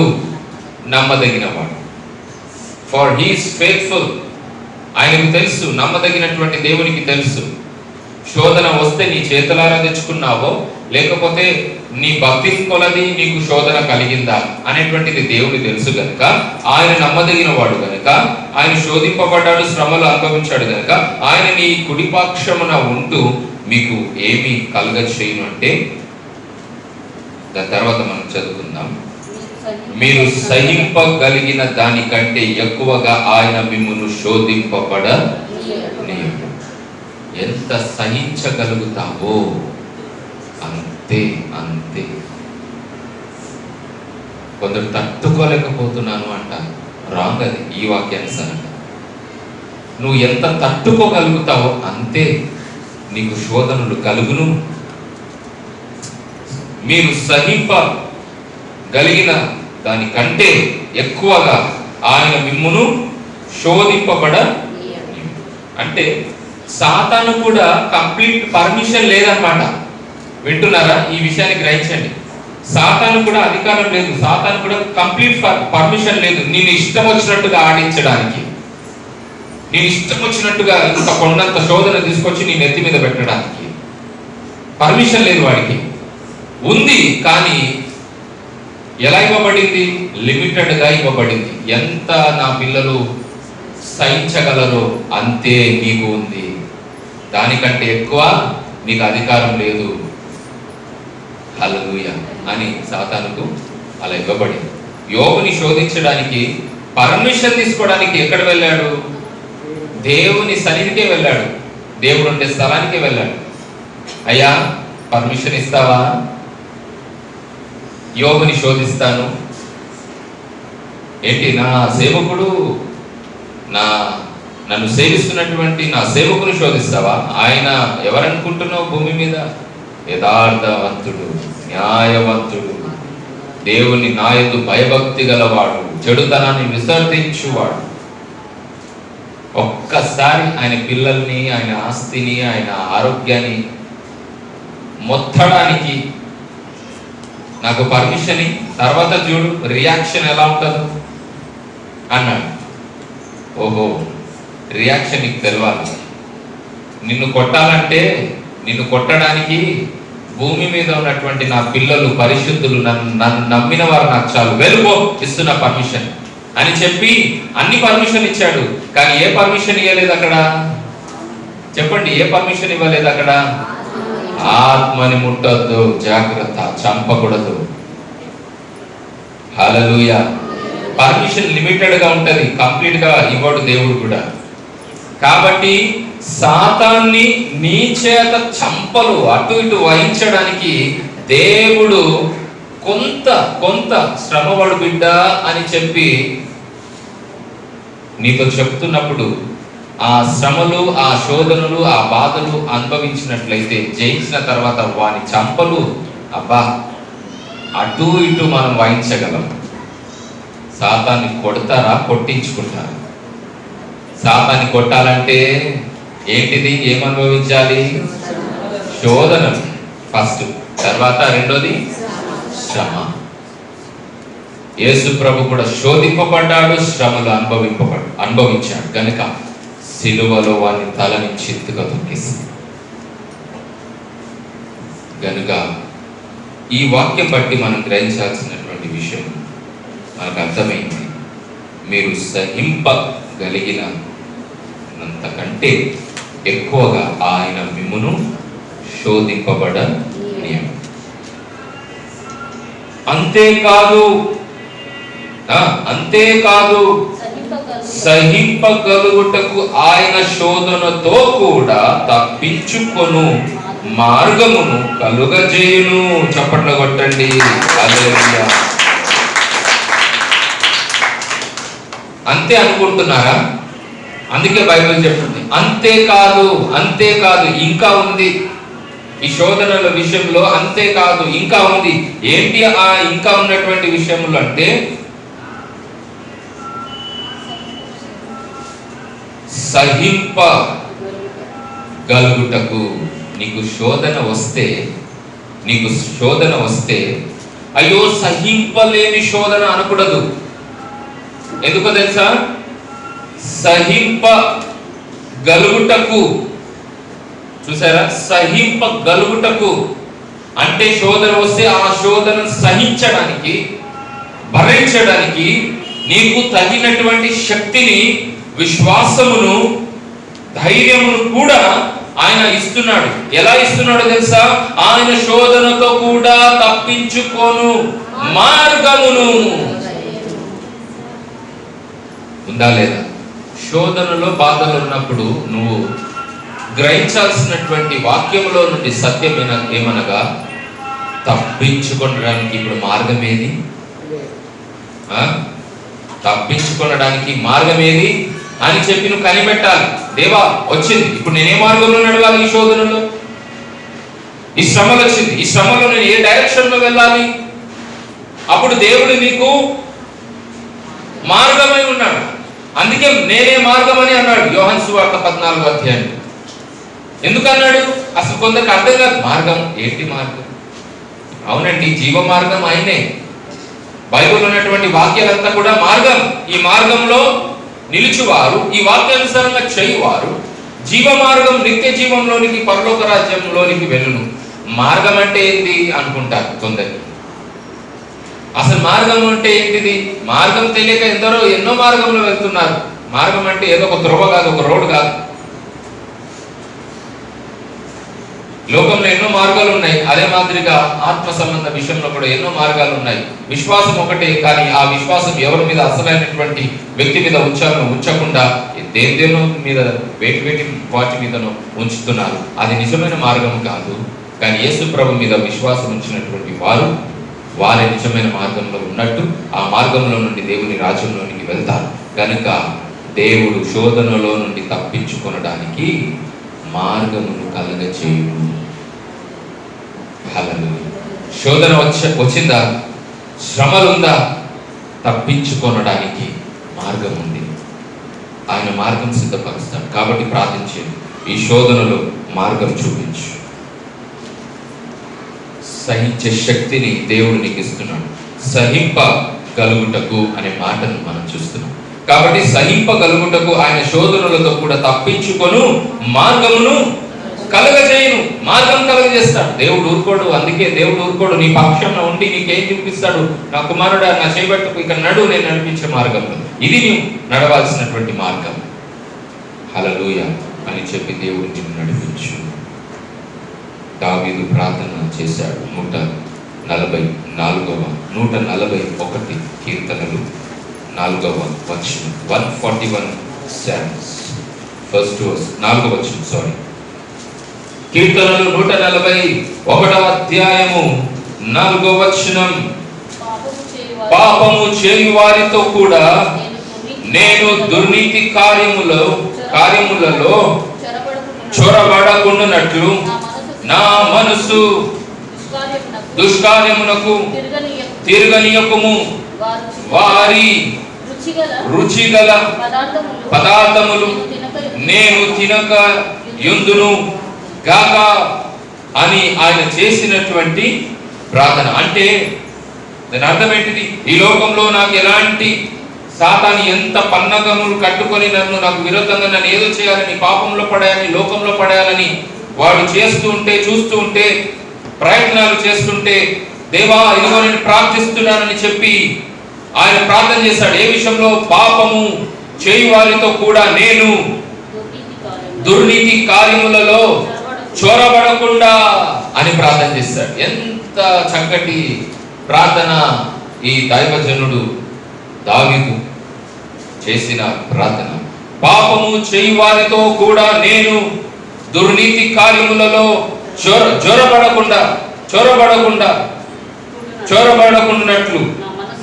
నమ్మదగిన వాడు. For he is faithful. ఆయనకు తెలుసు, నమ్మదగినటువంటి దేవునికి తెలుసు. శోధన వస్తే నీ చేతులారా తెచ్చుకున్నావో, లేకపోతే నీ భక్తి కొలది నీకు శోధన కలిగిందా అనేటువంటిది దేవుడు తెలుసు గనుక, ఆయన నమ్మదగిన వాడు గనుక, ఆయన శోధింపబడ్డాడు, శ్రమలు అనుభవించాడు గనుక, ఆయన నీ కుడిపక్షమున ఉంటూ మీకు ఏమి కలుగ చేయను అంటే, దాని తర్వాత మనం చదువుకుందాం. మీరు సహింపగలిగిన దానికంటే ఎక్కువగా ఆయన మిమ్మును శోధింపబడనీయడు. ఎంత సహించగలుగుతావో అంతే అంతే. కొందరు తట్టుకోలేకపోతున్నాను అంటారు. రాంగ్ అది, ఈ వాక్యానుసారంగా. నువ్వు ఎంత తట్టుకోగలుగుతావో అంతే నీకు శోధనలు కలుగును. మీరు సహింపగలిగిన దానికంటే ఎక్కువగా ఆయన మిమ్మును శోధింపబడ. అంటే సాతాను కూడా కంప్లీట్ పర్మిషన్ లేదన్నమాట. వింటున్నారా? ఈ విషయాన్ని గ్రహించండి. సాతాను కూడా అధికారం లేదు, సాతాను కూడా కంప్లీట్ పర్మిషన్ లేదు నేను ఇష్టం వచ్చినట్టుగా ఆడించడానికి, నేను ఇష్టం వచ్చినట్టుగా ఇంత కొండంత శోధన తీసుకొచ్చి నీ నెత్తి మీద పెట్టడానికి పర్మిషన్ లేదు వాడికి. ఉంది, కానీ ఎలా ఇవ్వబడింది? లిమిటెడ్గా ఇవ్వబడింది. ఎంత నా పిల్లలు సహించగలరో అంతే నీకు ఉంది, దానికంటే ఎక్కువ నీకు అధికారం లేదు. హల్లెలూయా అని సాతానుకు అలా ఇవ్వబడింది. యోబుని శోధించడానికి పర్మిషన్ తీసుకోవడానికి ఎక్కడ వెళ్ళాడు? దేవుని సన్నిధికే వెళ్ళాడు, దేవుడు ఉండే స్థలానికే వెళ్ళాడు. అయ్యా పర్మిషన్ ఇస్తావా? యోబుని శోధిస్తాను. ఏంటి, నా సేవకుడు, నన్ను సేవిస్తున్నటువంటి నా సేవకుని శోధిస్తావా? ఆయన ఎవరనుకుంటున్నావు భూమి మీద? యథార్థవంతుడు, న్యాయవంతుడు, దేవుని నాయకు భయభక్తి గలవాడు, చెడుతనాన్ని విసర్జించువాడు. ఒక్కసారి ఆయన పిల్లల్ని, ఆయన ఆస్తిని, ఆయన ఆరోగ్యాన్ని మొత్తడానికి నాకు పర్మిషన్, తర్వాత చూడు రియాక్షన్ ఎలా ఉంటుందో అన్నాడు. ఓహో, రియాక్షన్ నీకు తెలవాలి. నిన్ను కొట్టాలంటే, నిన్ను కొట్టడానికి భూమి మీద ఉన్నటువంటి నా పిల్లలు పరిశుద్ధులు, నన్ను నమ్మిన వారు నాకు చాలు, వెలుగో ఇస్తున్న పర్మిషన్ అని చెప్పి అన్ని పర్మిషన్ ఇచ్చాడు. కానీ ఏ పర్మిషన్ ఇవ్వలేదు అక్కడ? చెప్పండి, ఏ పర్మిషన్ ఇవ్వలేదు అక్కడ? ఆత్మని ముట్టొద్దు, జాగ్రత్త, చంపకూడదు. హల్లెలూయా. పర్మిషన్ లిమిటెడ్ గా ఉంటది, కంప్లీట్ గా ఇవ్వడు దేవుడు కూడా. కాబట్టి సాతాన్ని నీ చేత చంపలు అటు ఇటు వహించడానికి దేవుడు కొంత శ్రమపడు బిడ్డ అని చెప్పి నీతో చెప్తున్నప్పుడు, ఆ శ్రమలు, ఆ శోధనలు, ఆ బాధలు అనుభవించినట్లయితే, జయించిన తర్వాత వాని చంపలు అబ్బా అటు ఇటు మనం వహించగలం. సాతాన్ని కొడతారా, కొట్టించుకుంటారా? సాతాన్ని కొట్టాలంటే ఏంటిది? ఏమనుభవించాలి? శోధనలు ఫస్ట్, తర్వాత రెండోది శ్రమ. యేసు ప్రభు కూడా శోధింపబడ్డాడు, శ్రమలు అనుభవించాడు కనుక సిలువలో వాని తలని చిత్తుగా తొక్కేసింది. కనుక ఈ వాక్యం బట్టి మనం గ్రహించాల్సినటువంటి విషయం మనకు అర్థమైంది. మీరు సహింపగలిగినంతకంటే ఎక్కువగా ఆయన మిమ్మును శోధింపబడనీయడు. అంతేకాదు సహింపగలుగుటకు ఆయన శోధనతో కూడా తప్పించుకొను మార్గమును కలుగజేయును. చప్పట్లు కొట్టండి. హల్లెలూయా. అంతే అనుకుంటున్నారా? అందుకే బైబిల్ చెప్తుంది అంతేకాదు ఇంకా ఉంది. ఈ శోధనల విషయంలో అంతేకాదు ఇంకా ఉంది. ఏంటి ఆ ఇంకా ఉన్నటువంటి విషయములు అంటే, సహింపగలుగుటకు. నీకు శోధన వస్తే అయ్యో సహింపలేని శోధన అనకూడదు. ఎందుకో తెలుసా? సహింపగలుగుటకు చూసారా? సహింపగలుగుటకు అంటే శోధన వస్తే ఆ శోధనను సహించడానికి, భరించడానికి నీకు తగినటువంటి శక్తిని, విశ్వాసమును, ధైర్యమును కూడా ఆయన ఇస్తున్నాడు. ఎలా ఇస్తున్నాడో తెలుసా? ఆయన శోధనతో కూడా తప్పించుకోను మార్గమును ఉందా లేదా? శోధనలో, బాధలు ఉన్నప్పుడు నువ్వు గ్రహించాల్సినటువంటి వాక్యంలో నుండి సత్యం ఏమనగా, తప్పించుకోవడానికి ఇప్పుడు మార్గం ఏది? తప్పించుకోవడానికి మార్గం ఏది అని చెప్పి నువ్వు కనిపెట్టాలి. దేవా వచ్చింది, ఇప్పుడు నేనే మార్గంలో నడవాలి? ఈ శోధనలో, ఈ శ్రమలు వచ్చింది, ఈ శ్రమలో నేను ఏ డైరెక్షన్ లో వెళ్ళాలి? అప్పుడు దేవుడు నీకు మార్గమై ఉన్నాడు. అందుకే నేనే మార్గం అని అన్నాడు యోహాను సువార్త 14వ అధ్యాయం. ఎందుకన్నాడు? అసలు కొందరికి అర్థం కాదు. మార్గం ఏంటి? మార్గం అవునండి, జీవ మార్గం ఆయనే. బైబిల్ ఉన్నటువంటి వాక్యాలంతా కూడా మార్గం. ఈ మార్గంలో నిలుచువారు, ఈ వాక్యానుసారంగా చేయువారు జీవ మార్గం, నిత్య జీవంలోనికి, పరలోక రాజ్యంలోనికి వెళ్ళును. మార్గం అంటే ఏంటి అనుకుంటారు కొందరు. అసలు మార్గం అంటే ఏంటిది? మార్గం తెలియక ఎందరో ఎన్నో మార్గంలో వెళ్తున్నారు. మార్గం అంటే ఏదో ఒక త్రోవ కాదు, ఒక రోడ్డు కాదు. లోకంలో ఎన్నో మార్గాలు ఉన్నాయి. అదే మాదిరిగా ఆత్మ సంబంధ విషయంలో కూడా ఎన్నో మార్గాలు ఉన్నాయి. విశ్వాసం ఒకటే, కానీ ఆ విశ్వాసం ఎవరి మీద, అసలైనటువంటి వ్యక్తి మీద ఉంచకుండా దేనిదేనో మీద, వేటి వాటి మీదనో ఉంచుతున్నారు. అది నిజమైన మార్గం కాదు. కానీ యేసు ప్రభు మీద విశ్వాసం ఉంచినటువంటి వారే నిజమైన మార్గంలో ఉన్నట్టు, ఆ మార్గంలో నుండి దేవుని రాజ్యంలోనికి వెళ్తారు. కనుక దేవుడు శోధనలో నుండి తప్పించుకొనడానికి మార్గమును కలగచేయును. హల్లెలూయా. శోధన వచ్చిందా? శ్రమలుందా? తప్పించుకొనడానికి మార్గం ఉంది. ఆయన మార్గం సిద్ధపరుస్తాడు. కాబట్టి ప్రార్థించేది, ఈ శోధనలో మార్గం చూపించు. సహించే శక్తిని దేవుడు నీకు ఇస్తున్నాడు. సహింపగలుగుటకు అనే మాటను మనం చూస్తున్నాం. కాబట్టి సహింపగలుగుటకు ఆయన శోధనలతో కూడా తప్పించుకొను మార్గమును కలగజేయును. మార్గం కలగజేస్తాడు. దేవుడు ఊరుకోడు. అందుకే దేవుడు ఊరుకోడు. నీ పక్షంలో ఉండి నీకేం చూపిస్తాడు? నా కుమారుడా, నా చేయబట్టుకు ఇక్కడ నడు, నేను నడిపించే మార్గంలో ఇది నీవు నడవాల్సినటువంటి మార్గం. హల్లెలూయా అని చెప్పి దేవుడు నిన్ను నడిపించు. దావీదు ప్రార్థన చేశాడు. 141 కీర్తనలు 4వ వచనం, 141 Psalms, first verse, 4వ వచనం, సారీ, కీర్తనలు 141వ అధ్యాయము 4వ వచనం. పాపము చేయు వారితో కూడా నేను దుర్నీతి కార్యములలో చొరబడకుండునట్లు నా మనసు దుష్కార్యమునకు తిరగనీయకుము. వారి రుచిగల పదార్థములు నేను తినక యుందును గాక అని ఆయన చేసినటువంటి ప్రార్థన. అంటే దాని అర్థం ఏంటిది? ఈ లోకంలో నాకు ఎలాంటి, సాతాను ఎంత పన్నగములు కట్టుకొని నాకు విరోధంగా నన్ను ఏదో చేయాలని, పాపంలో పడేయాలని, లోకంలో పడేయాలని వాడు చేస్తూ ఉంటే, చూస్తూ ఉంటే, ప్రయత్నాలు చేస్తుంటే, దేవా ఇదిగో నేను ప్రార్థిస్తున్నానని చెప్పి ఆయన ప్రార్థన చేశాడు. ఏ విషయంలో? పాపము చేయు వారితో కూడా నేను దుర్నీతి కార్యములలో చొరబడకుండా అని ప్రార్థన చేశాడు. ఎంత చక్కటి ప్రార్థన ఈ దైవజనుడు దావీదు చేసిన ప్రార్థన. పాపము చేయు వారితో కూడా నేను దుర్నీతి కార్యములలో చొరబడకుండానట్లు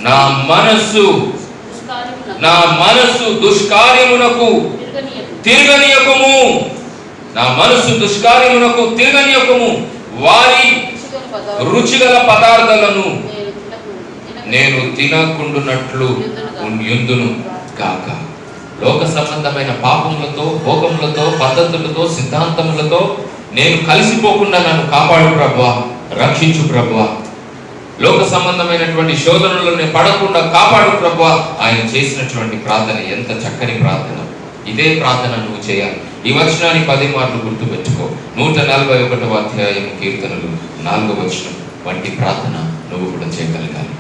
నా మనస్సు దుష్కార్యమునకు తిరగనీయకుము. నా మనస్సు దుష్కార్యమునకు తిరగనీయకుము. వారి రుచిగల పదార్థాలను నేను తినకుండునట్లు యుందును కాక. లోక సంబంధమైన పాపములతో, భోగములతో, పద్ధతులతో, సిద్ధాంతములతో నేను కలిసిపోకుండా నన్ను కాపాడు ప్రభువా, రక్షించు ప్రభువా. లోక సంబంధమైనటువంటి శోధనలో నేను పడకుండా కాపాడు ప్రభువా. ఆయన చేసినటువంటి ప్రార్థన ఎంత చక్కని ప్రార్థన. ఇదే ప్రార్థన నువ్వు చేయాలి. ఈ వచనాన్ని 10 మార్లు గుర్తుపెట్టుకో. 141వ అధ్యాయం కీర్తనలు 4వ వచనం వంటి ప్రార్థన నువ్వు కూడా చేయగలగాలి.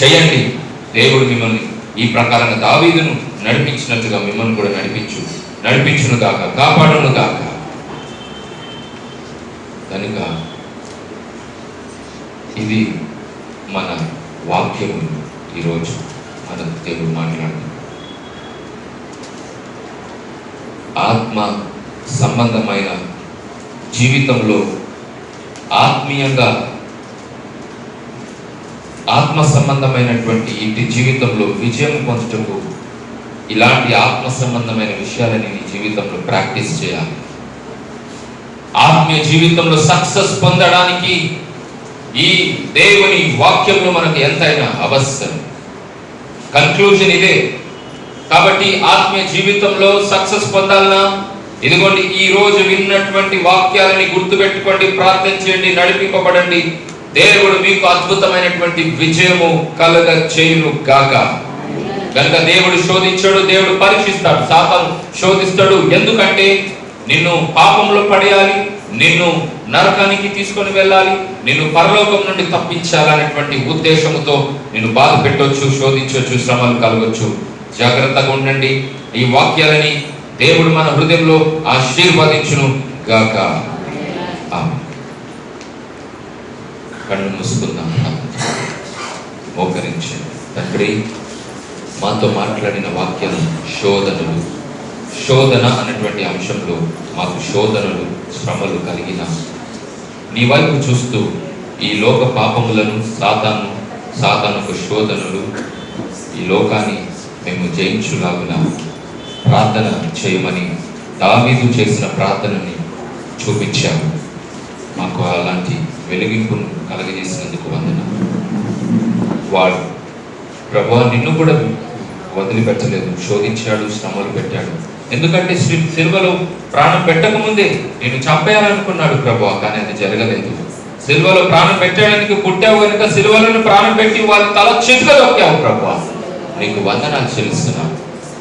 చేయండి. దేవుడు మిమ్మల్ని ఈ ప్రకారంగా దావీదును నడిపించినట్లుగా మిమ్మల్ని కూడా నడిపించును గాక, కాపాడును గాక. కనుక ఇది మన వాక్యము. ఈరోజు మన దేవుడు మాట్లాడుతుంది. ఆత్మ సంబంధమైన జీవితంలో ఆత్మీయంగా ఆత్మ సంబంధమైనటువంటి ఇంటి జీవితంలో విజయం పొందుటకు ఇలాంటి ఆత్మ సంబంధమైన విషయాలని నీ జీవితంలో ప్రాక్టీస్ చేయాలి. ఆత్మీయ జీవితంలో సక్సెస్ పొందడానికి ఈ దేవుని వాక్యంలో మనకు ఎంతైనా అవసరం. కన్క్లూజన్ ఇదే. కాబట్టి ఆత్మీయ జీవితంలో సక్సెస్ పొందాలన్నా ఇదిగోండి, ఈ రోజు విన్నటువంటి వాక్యాలని గుర్తుపెట్టుకోండి, ప్రార్థన చేయండి, నడిపింపబడండి. దేవుడు మీకు అద్భుతమైనటువంటి విజయము కలుగ చేయును గాక. కనుక దేవుడు శోధించాడు, దేవుడు పరీక్షిస్తాడు, సాతాను శోధిస్తాడు. ఎందుకంటే నిన్ను పాపంలో పడేయాలి, నిన్ను నరకానికి తీసుకొని వెళ్ళాలి, నిన్ను పరలోకం నుండి తప్పించాలనేటువంటి ఉద్దేశంతో నిన్ను బాధ పెట్టవచ్చు, శోధించవచ్చు, శ్రమలు కలగొచ్చు. జాగ్రత్తగా ఉండండి. ఈ వాక్యాలని దేవుడు మన హృదయంలో ఆశీర్వదించును గాక. కళ్ళు మూసుకుందాం, మోకరించండి. తండ్రి, మాతో మాట్లాడిన వాక్యాలు శోధన అనేటువంటి అంశంలో మాకు శోధనలు, శ్రమలు కలిగిన నీ వైపు చూస్తూ ఈ లోక పాపములను, సాతానుకు శోధనలు, ఈ లోకాన్ని మేము జయించులాగున ప్రార్థన చేయమని దావీదు చేసిన ప్రార్థనని చూపించాము. మాకు అలాంటి వెలిగింపును కలగజేసినందుకు వందనాలు. వాడు ప్రభువా నిన్ను కూడా వదిలిపెట్టలేదు, శోధించాడు, శ్రమలు పెట్టాడు. ఎందుకంటే సిలువలో ప్రాణం పెట్టకముందే నేను చంపేయాలనుకున్నాడు ప్రభువా, కానీ అది జరగలేదు. సిలువలో ప్రాణం పెట్టడానికి పుట్టావు కనుక సిలువలను ప్రాణం పెట్టి వాళ్ళ తల చేతిలో దొక్కావు ప్రభువా, నీకు వందనాలు చెల్లిస్తున్నాం.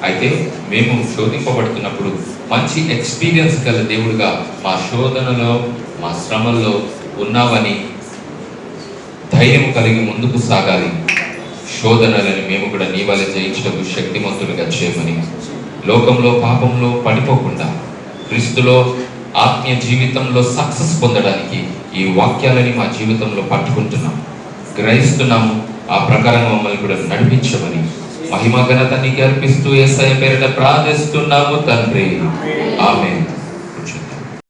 అయితే మేము శోధింపబడుతున్నప్పుడు మంచి ఎక్స్పీరియన్స్ గల దేవుడుగా మా శోధనలో, మా శ్రమల్లో ఉన్నావని ధైర్యం కలిగి ముందుకు సాగాలి. శోధనలని మేము కూడా నీ వల్ల జయించడానికి శక్తిమంతులుగా చేయమని, లోకంలో పాపంలో పడిపోకుండా క్రీస్తులో ఆత్మీయ జీవితంలో సక్సెస్ పొందడానికి ఈ వాక్యాలని మా జీవితంలో పట్టుకుంటున్నాం, గ్రహిస్తున్నాము. ఆ ప్రకారం మమ్మల్ని కూడా నడిపించమని మహిమ ఘనత నీకు అర్పిస్తూ యేసయ్య పేరిట ప్రార్థిస్తున్నాము తండ్రి. ఆమేన్.